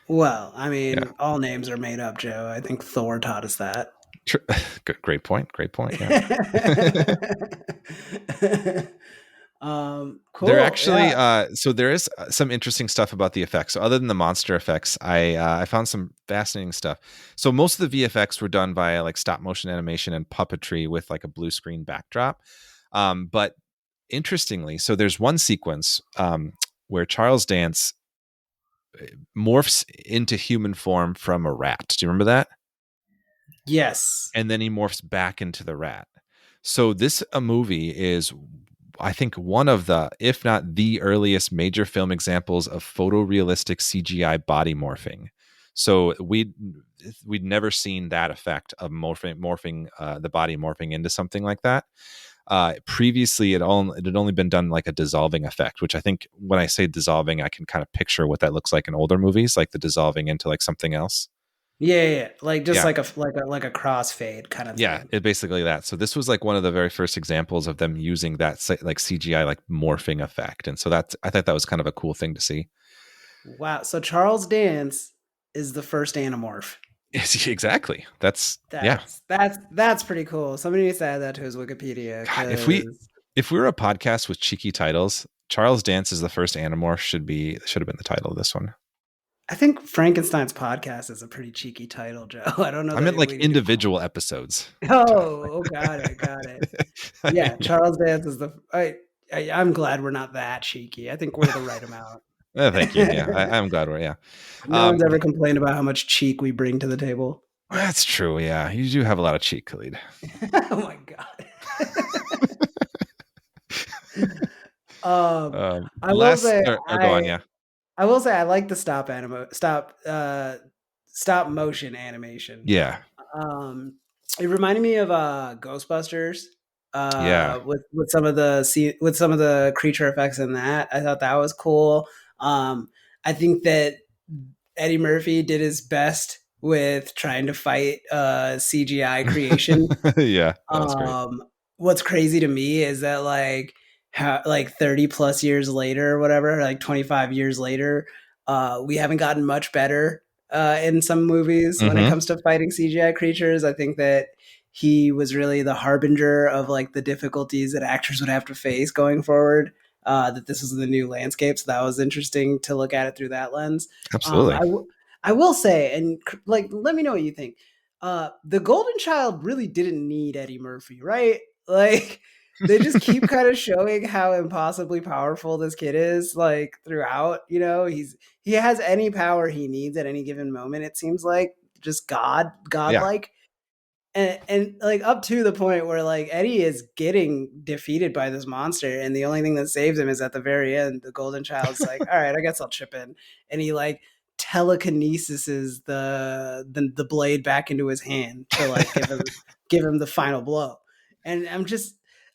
Well, I mean, all names are made up, Joe. I think Thor taught us that. Great point. Yeah. Cool. There actually, so there is some interesting stuff about the effects. So other than the monster effects, I found some fascinating stuff. So most of the VFX were done via like stop motion animation and puppetry with like a blue screen backdrop. But interestingly, so there's one sequence where Charles Dance morphs into human form from a rat. Do you remember that? Yes. And then he morphs back into the rat. So this movie is, I think, one of the, if not the earliest major film examples of photorealistic CGI body morphing. So we'd never seen that effect of morphing the body morphing into something like that. Previously, it had only been done like a dissolving effect, which I think when I say dissolving, I can kind of picture what that looks like in older movies, like the dissolving into like something else. Yeah. Like just like a crossfade kind of thing. Yeah, it basically that. So this was like one of the very first examples of them using that like CGI like morphing effect, and so I thought that was kind of a cool thing to see. Wow. So Charles Dance is the first Animorph. Exactly. That's pretty cool. Somebody needs to add that to his Wikipedia. God, if we were a podcast with cheeky titles, Charles Dance is the first Animorph should have been the title of this one. I think Frankenstein's podcast is a pretty cheeky title, Joe. I don't know. I meant like individual episodes. Oh, got it. Yeah, Charles Dance is I'm glad we're not that cheeky. I think we're the right amount. Thank you. Yeah, I'm glad we're, yeah. No one's ever complained about how much cheek we bring to the table. That's true. Yeah, you do have a lot of cheek, Khalid. Oh my god. I will say, go on. Yeah. I will say I like the stop motion animation. Yeah. It reminded me of Ghostbusters. Yeah. With some of the creature effects in that, I thought that was cool. I think that Eddie Murphy did his best with trying to fight CGI creation. Yeah. That was great. What's crazy to me is that like 30 plus years later or whatever, like 25 years later, we haven't gotten much better in some movies when it comes to fighting CGI creatures. I think that he was really the harbinger of like the difficulties that actors would have to face going forward. That this was the new landscape, so that was interesting to look at it through that lens. Absolutely. I will say, and like, let me know what you think. The Golden Child really didn't need Eddie Murphy, right? Like, they just keep kind of showing how impossibly powerful this kid is, like throughout. He has any power he needs at any given moment. It seems like just Yeah. godlike. And like up to the point where like Eddie is getting defeated by this monster, and the only thing that saves him is at the very end. The golden child's like, all right, I guess I'll chip in, and he like telekinesises the blade back into his hand to like give him the final blow. And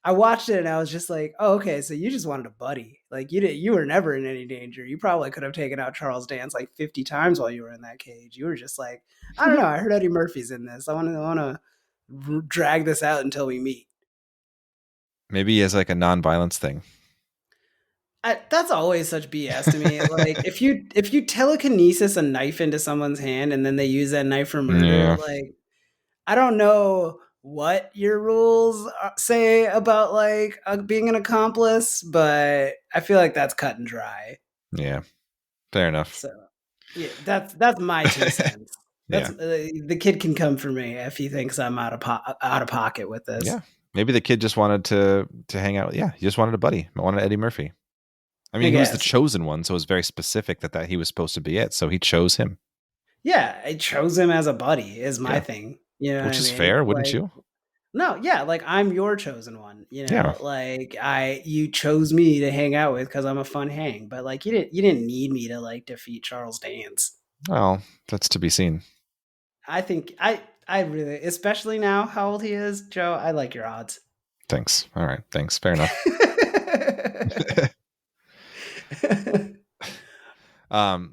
I watched it and I was just like, oh, okay, so you just wanted a buddy. Like you were never in any danger. You probably could have taken out Charles Dance like 50 times while you were in that cage. You were just like, I don't know. I heard Eddie Murphy's in this. I want to drag this out until we meet. Maybe he has like a non-violence thing. That's always such BS to me. Like if you telekinesis a knife into someone's hand and then they use that knife for murder, like I don't know what your rules say about like being an accomplice, but I feel like that's cut and dry. Yeah, fair enough. So yeah, that's my 2 cents. That's the kid can come for me if he thinks I'm out of pocket with this. Yeah, maybe the kid just wanted to hang out. Yeah, he just wanted a buddy. He wanted Eddie Murphy. I mean, he was the chosen one, so it was very specific that he was supposed to be it. So he chose him. Yeah, I chose him as a buddy is my thing. You know, which is fair, wouldn't you? No, yeah, like I'm your chosen one. Like you chose me to hang out with because I'm a fun hang. But like you didn't need me to like defeat Charles Dance. Well, that's to be seen. I think I really, especially now how old he is, Joe. I like your odds. Thanks. All right. Thanks. Fair enough.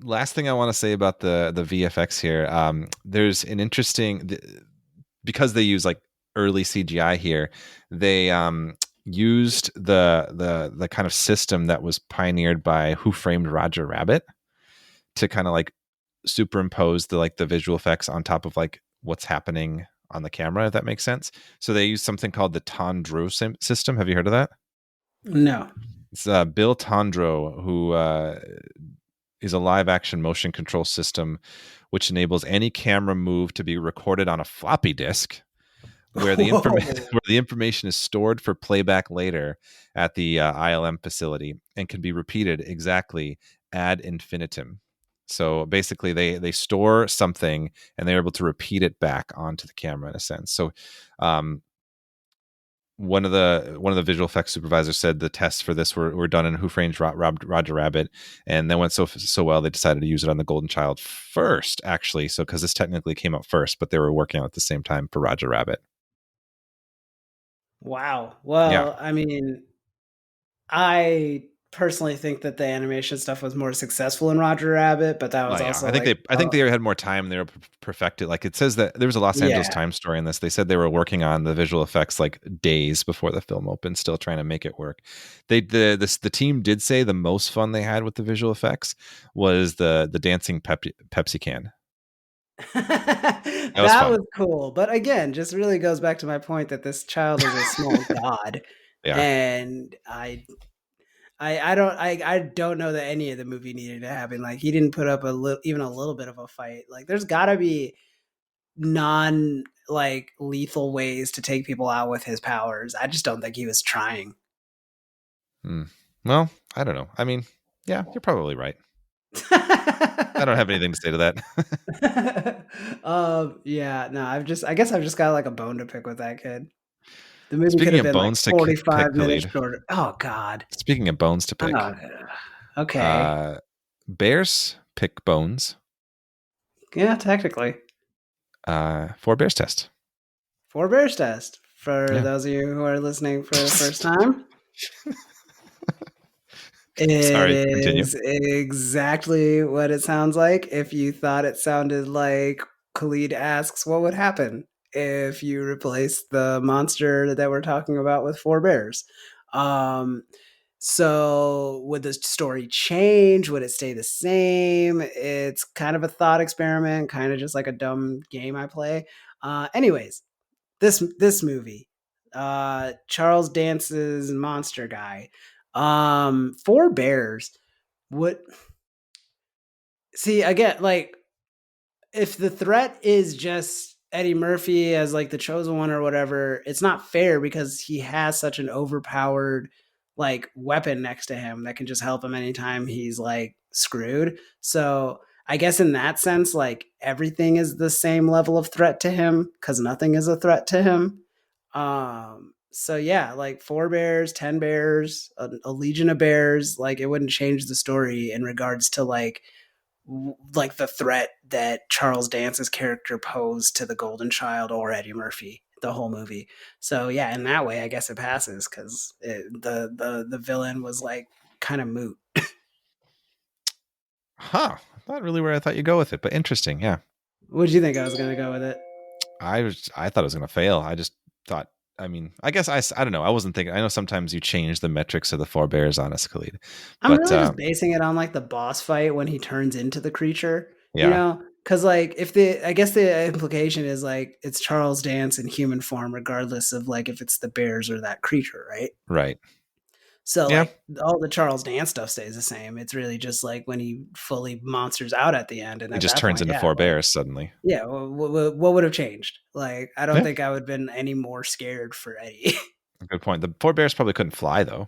Last thing I want to say about the VFX here. There's an interesting, because they use like early CGI here, they used the kind of system that was pioneered by Who Framed Roger Rabbit to kind of like superimpose the visual effects on top of like what's happening on the camera, if that makes sense. So they use something called the Tandberg system. Have you heard of that? No. It's Bill Tandro, who is a live action motion control system which enables any camera move to be recorded on a floppy disk where the information is stored for playback later at the ILM facility and can be repeated exactly ad infinitum. So basically they store something and they're able to repeat it back onto the camera in a sense. So one of the visual effects supervisors said the tests for this were done in Who Framed Roger Rabbit, and they went so well they decided to use it on the Golden Child first, actually. So because this technically came out first, but they were working on it at the same time for Roger Rabbit. Wow. Well, I mean, I personally think that the animation stuff was more successful in Roger Rabbit, but that was also I think they had more time and they were perfected. Like it says that there was a Los Angeles Times story in this. They said they were working on the visual effects like days before the film opened, still trying to make it work. The team did say the most fun they had with the visual effects was the dancing Pepsi can. that was cool. But again, just really goes back to my point that this child is a small god. And I don't know that any of the movie needed to happen. Like he didn't put up even a little bit of a fight. Like there's got to be non like lethal ways to take people out with his powers. I just don't think he was trying. Well, I don't know. I mean, yeah, you're probably right. I don't have anything to say to that. Yeah, no, I guess I've just got like a bone to pick with that kid. The movie could have been like 45 minutes shorter. Oh, God. Speaking of bones to pick. Okay. Bears pick bones. Yeah, technically. 4 Bears test. 4 Bears test. For those of you who are listening for the first time. It is exactly what it sounds like. If you thought it sounded like Khalid asks, what would happen if you replace the monster that we're talking about with 4 bears? So would the story change? Would it stay the same? It's kind of a thought experiment, kind of just like a dumb game I play. Anyways, this movie, Charles Dance's monster guy, 4 bears would see again, like if the threat is just Eddie Murphy as like the chosen one or whatever, it's not fair because he has such an overpowered like weapon next to him that can just help him anytime he's like screwed. So I guess in that sense, like everything is the same level of threat to him because nothing is a threat to him. So yeah, like 4 bears, 10 bears, a legion of bears, like it wouldn't change the story in regards to like the threat that Charles Dance's character posed to the Golden Child or Eddie Murphy the whole movie. So yeah, in that way, I guess it passes because the villain was like kind of moot. Huh. Not really where I thought you'd go with it, but interesting. Yeah. What did you think I was gonna go with it? I thought it was going to fail. I just thought, I mean, I guess I don't know. I wasn't thinking, I know sometimes you change the metrics of the 4 bears on us, Khalid. I'm really just basing it on like the boss fight when he turns into the creature, you know? Because like I guess the implication is like it's Charles Dance in human form, regardless of like if it's the bears or that creature, right? Right. So like all the Charles Dance stuff stays the same. It's really just like when he fully monsters out at the end, and it just turns into 4 bears suddenly. Yeah, what would have changed? Like I don't think I would have been any more scared for Eddie. Good point. The 4 bears probably couldn't fly though.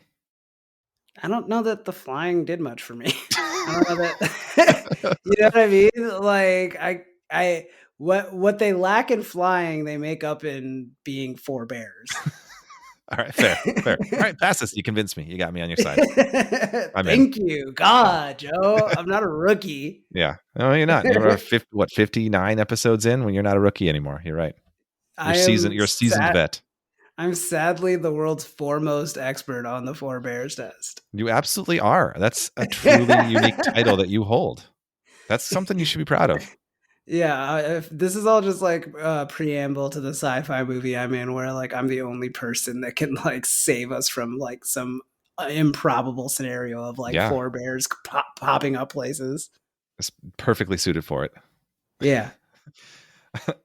I don't know that the flying did much for me. I don't know that. You know what I mean? Like I what they lack in flying, they make up in being 4 bears. All right, fair. All right, pass this. You convinced me. You got me on your side. Thank you, God, Joe. I'm not a rookie. Yeah, no, you're not. You're 59 episodes in when you're not a rookie anymore. You're right. You're a seasoned vet. I'm sadly the world's foremost expert on the 4 bears test. You absolutely are. That's a truly unique title that you hold. That's something you should be proud of. Yeah, if this is all just like a preamble to the sci-fi movie I'm in, where like I'm the only person that can like save us from like some improbable scenario of like 4 bears popping up places. It's perfectly suited for it. Yeah.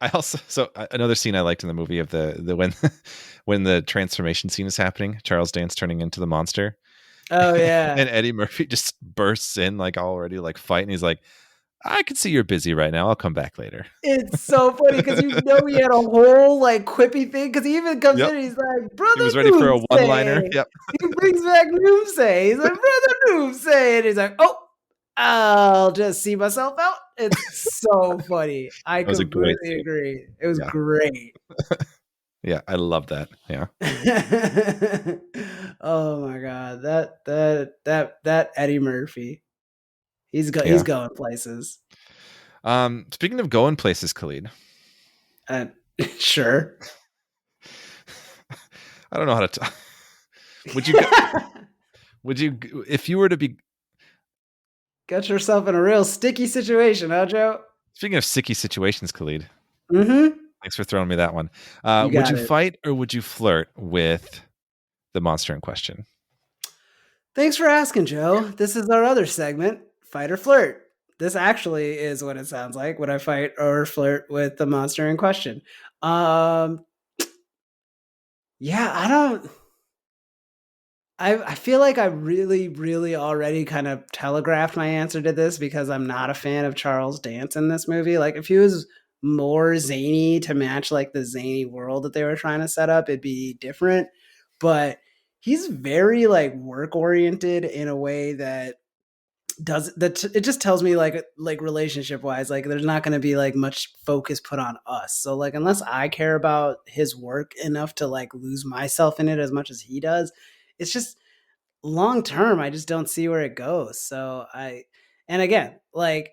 I also another scene I liked in the movie of the when the transformation scene is happening, Charles Dance turning into the monster. Oh yeah. And Eddie Murphy just bursts in like already like fighting. He's like, I can see you're busy right now. I'll come back later. It's so funny because you know he had a whole like quippy thing because he even comes in and he's like, brother, he was ready for a one-liner. Yep. He brings back Numspa. He's like, brother Numspa, and he's like, oh, I'll just see myself out. It's so funny. I completely agree. It was great. Yeah, I love that. Yeah. Oh my God, that Eddie Murphy. He's going places. Speaking of going places, Khalid. Sure. I don't know how to talk. Would you, if you were to be, got yourself in a real sticky situation, huh, Joe? Speaking of sticky situations, Khalid. Mm-hmm. Thanks for throwing me that one. Would you fight or would you flirt with the monster in question? Thanks for asking, Joe. This is our other segment, Fight or Flirt. This actually is what it sounds like when I fight or flirt with the monster in question. Yeah, I feel like I really, really already kind of telegraphed my answer to this because I'm not a fan of Charles Dance in this movie. Like if he was more zany to match like the zany world that they were trying to set up, it'd be different. But he's very like work oriented in a way that it just tells me like relationship wise, like there's not going to be like much focus put on us. So like unless I care about his work enough to like lose myself in it as much as he does, it's just long term I just don't see where it goes. So and again, like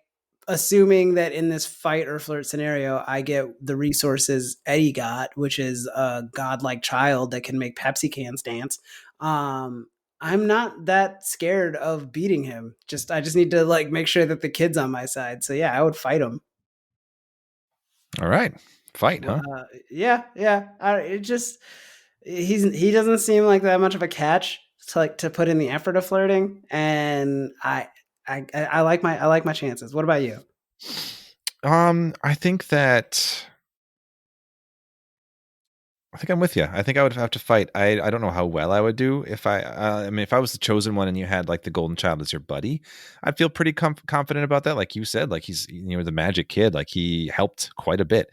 assuming that in this fight or flirt scenario I get the resources Eddie got, which is a godlike child that can make Pepsi cans dance, I'm not that scared of beating him. I just need to like make sure that the kid's on my side. So yeah, I would fight him. All right. Fight, huh? Yeah. He doesn't seem like that much of a catch to put in the effort of flirting. And I like my chances. What about you? I think I'm with you. I think I would have to fight. I don't know how well I would do if if I was the chosen one and you had like the golden child as your buddy, I'd feel pretty confident about that. Like you said, like he's the magic kid, like he helped quite a bit.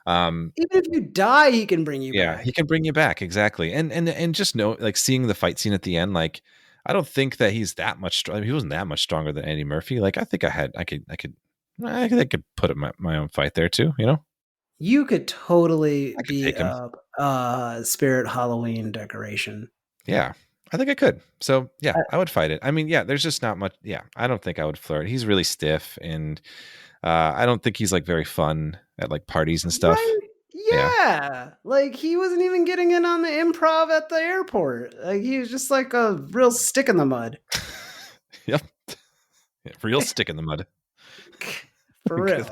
Even if you die, he can bring you Yeah, back. he can bring you back, exactly. And just know, like, seeing the fight scene at the end, like, I don't think that he's that much he wasn't that much stronger than Eddie Murphy. Like, I think I could put up my own fight there too, you know? You could totally I could be take him. a Spirit Halloween decoration. Yeah. I think I could. So, yeah, Uh, I would fight it. I mean, yeah, there's just not much. Yeah, I don't think I would flirt. He's really stiff, and I don't think he's like very fun at like parties and stuff. Right? Yeah. Yeah. Like he wasn't even getting in on the improv at the airport. Like he was just like a real stick in the mud. Yep. Yeah, real stick in the mud. For real.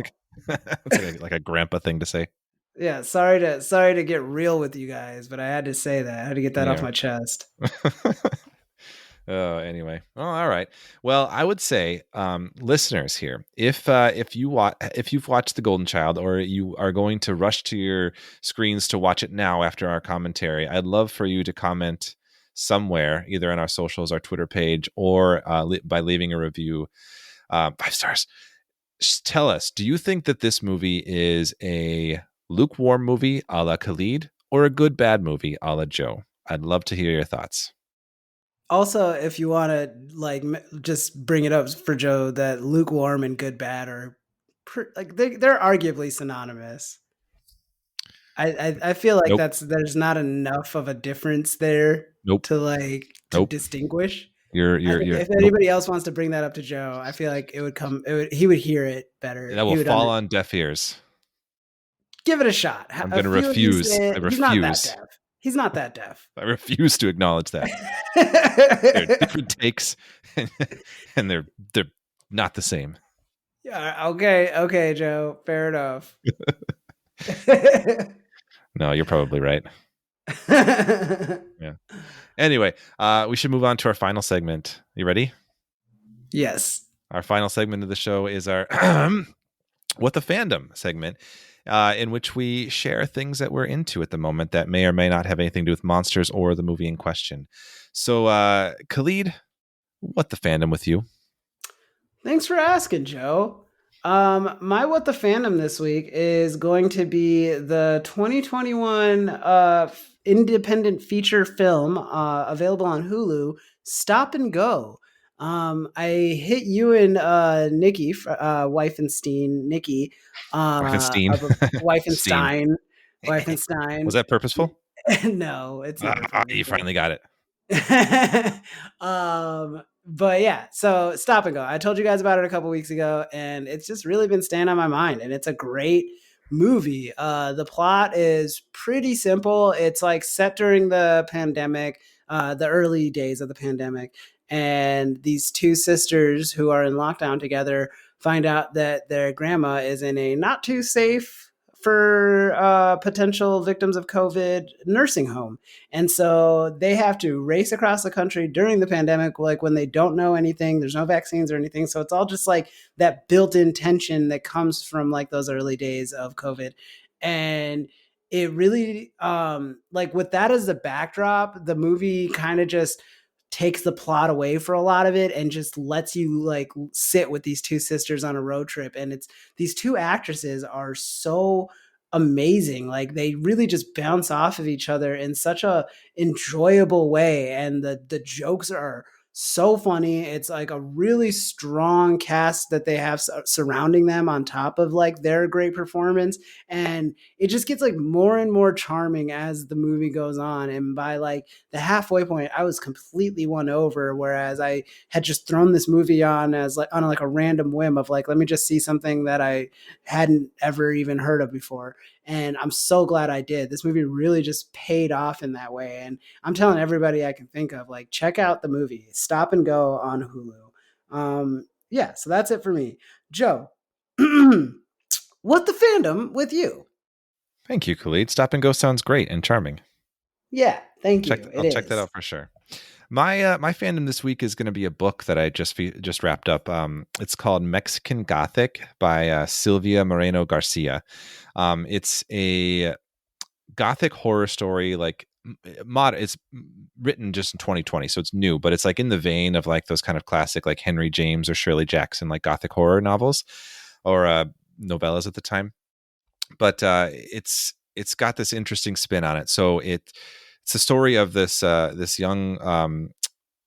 It's like a grandpa thing to say. Yeah, sorry to get real with you guys, but I had to say that. I had to get that off Yeah. my chest. Anyway. Oh, all right. Well, I would say, listeners here, if you've watched The Golden Child, or you are going to rush to your screens to watch it now after our commentary, I'd love for you to comment somewhere, either on our socials, our Twitter page, or by leaving a review, 5 stars. Just tell us, do you think that this movie is a lukewarm movie a la Khalid, or a good bad movie a la Joe? I'd love to hear your thoughts. Also, if you want to like just bring it up for Joe, that lukewarm and good bad are like they're arguably synonymous. I feel like Nope. there's not enough of a difference there Nope. to Nope. distinguish. You're If nope. anybody else wants to bring that up to Joe, I feel like he would hear it better. That He will would fall on deaf ears. give it a shot. I'm A going to few of you refuse. say I it. He's not that refuse. deaf. He's not that deaf. I refuse to acknowledge that. They're different takes, and they're not the same. Yeah. Okay, Joe. Fair enough. No, you're probably right. Yeah. Anyway, we should move on to our final segment. You ready? Yes. Our final segment of the show is our What the Fandom segment, in which we share things that we're into at the moment that may or may not have anything to do with monsters or the movie in question. So, Khalid, what the fandom with you? Thanks for asking, Joe. My What the Fandom this week is going to be the 2021 independent feature film available on Hulu, Stop and Go. I hit you and Nikki, Wifenstein, Nikki, Frankenstein. Wifenstein, Wifenstein. Was that purposeful? No, it's not. You finally got it. But yeah, so Stop and Go. I told you guys about it a couple weeks ago, and it's just really been staying on my mind, and it's a great movie. The plot is pretty simple. It's like set during the pandemic, the early days of the pandemic, and these two sisters who are in lockdown together find out that their grandma is in a not too safe for potential victims of COVID nursing home. And so they have to race across the country during the pandemic, like when they don't know anything, there's no vaccines or anything. So it's all just like that built-in tension that comes from like those early days of COVID. And it really, like with that as the backdrop, the movie kind of just takes the plot away for a lot of it and just lets you like sit with these two sisters on a road trip. And it's these two actresses are so amazing. Like they really just bounce off of each other in such a enjoyable way. And the jokes are so funny. It's like a really strong cast that they have surrounding them on top of like their great performance. And it just gets like more and more charming as the movie goes on. And by like the halfway point, I was completely won over. Whereas I had just thrown this movie on as like on like a random whim of like, let me just see something that I hadn't ever even heard of before. And I'm so glad I did. This movie really just paid off in that way. And I'm telling everybody I can think of, like, check out the movie Stop and Go on Hulu. Yeah, so that's it for me. Joe, what the fandom with you? Thank you, Khalid. Stop and Go sounds great and charming. Yeah, thank you. I'll check that out for sure. My fandom this week is going to be a book that I just wrapped up. It's called Mexican Gothic by Silvia Moreno Garcia. It's a Gothic horror story, like it's written just in 2020, so it's new, but it's like in the vein of like those kind of classic like Henry James or Shirley Jackson like Gothic horror novels or novellas at the time. but it's got this interesting spin on it. So it's the story of this young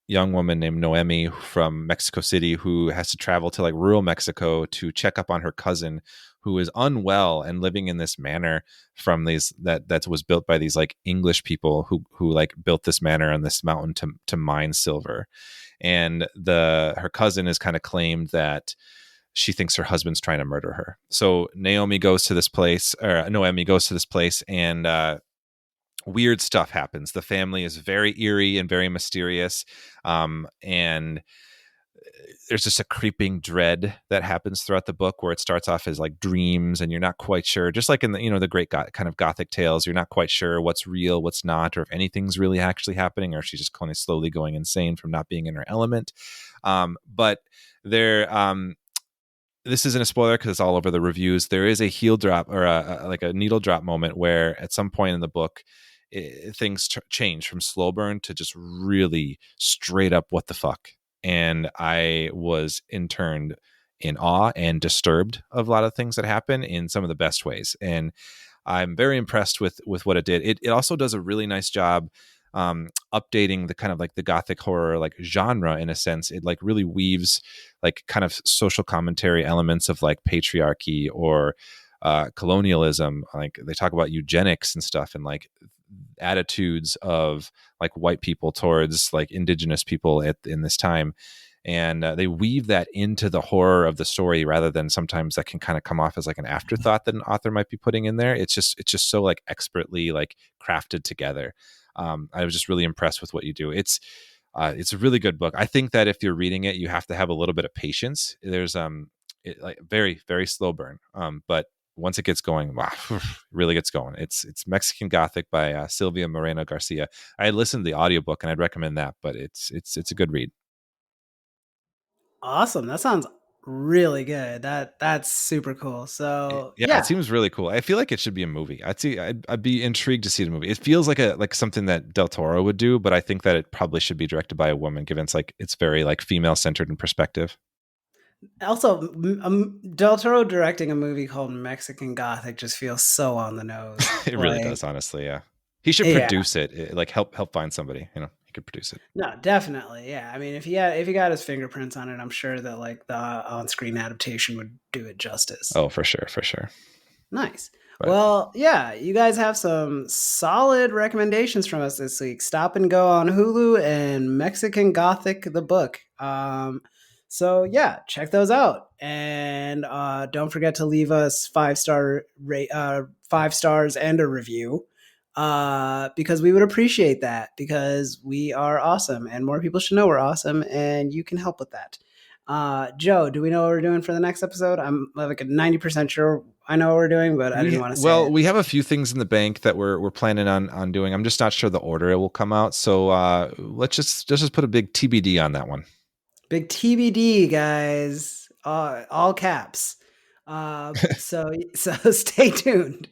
woman named Noemi from Mexico City who has to travel to like rural Mexico to check up on her cousin who is unwell and living in this manor from these that was built by these like English people who like built this manor on this mountain to mine silver. And her cousin is kind of claimed that she thinks her husband's trying to murder her. So Noemi goes to this place, and weird stuff happens. The family is very eerie and very mysterious. And there's just a creeping dread that happens throughout the book where it starts off as like dreams and you're not quite sure, just like in the great kind of gothic tales, you're not quite sure what's real, what's not, or if anything's really actually happening, or she's just kind of slowly going insane from not being in her element. But this isn't a spoiler because it's all over the reviews. There is a heel drop or a needle drop moment where at some point in the book, things change from slow burn to just really straight up what the fuck. And I was interned in awe and disturbed of a lot of things that happen in some of the best ways. And I'm very impressed with what it did. It also does a really nice job updating the kind of like the gothic horror like genre in a sense. It like really weaves like kind of social commentary elements of like patriarchy or colonialism. Like they talk about eugenics and stuff and like attitudes of like white people towards like indigenous people in this time. And they weave that into the horror of the story rather than sometimes that can kind of come off as like an afterthought that an author might be putting in there. It's just so like expertly like crafted together. I was just really impressed with what you do. It's a really good book. I think that if you're reading it, you have to have a little bit of patience. There's like very, very slow burn. But once it gets going, wow, really gets going. It's Mexican Gothic by Silvia Moreno Garcia. I listened to the audiobook and I'd recommend that, but it's a good read. Awesome. That sounds really good. That's super cool. So Yeah, it seems really cool. I feel like it should be a movie. I'd be intrigued to see the movie. It feels like something that Del Toro would do, but I think that it probably should be directed by a woman, given it's very like female centered in perspective. Also, Del Toro directing a movie called Mexican Gothic just feels so on the nose. It really does, honestly. Yeah, he should produce it. Like help find somebody. He could produce it. No, definitely. Yeah, I mean, if he got his fingerprints on it, I'm sure that like the on-screen adaptation would do it justice. Oh, for sure. Nice. But, well, yeah, you guys have some solid recommendations from us this week. Stop and Go on Hulu and Mexican Gothic the book. So yeah, check those out, and don't forget to leave us 5 stars and a review, because we would appreciate that, because we are awesome, and more people should know we're awesome, and you can help with that. Joe, do we know what we're doing for the next episode? I'm like 90% sure I know what we're doing, but I didn't want to say it. We have a few things in the bank that we're planning on doing. I'm just not sure the order it will come out. So let's just put a big TBD on that one. Big TBD, guys. All caps. So stay tuned.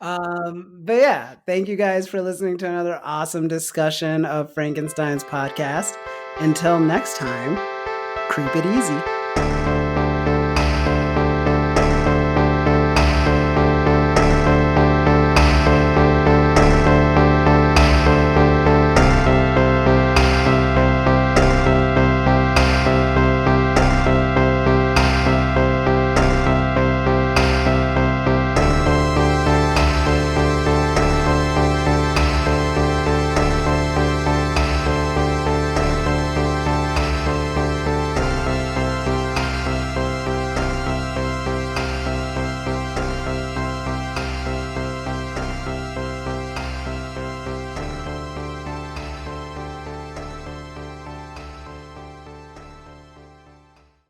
But yeah, thank you guys for listening to another awesome discussion of Frankenstein's podcast. Until next time, creep it easy.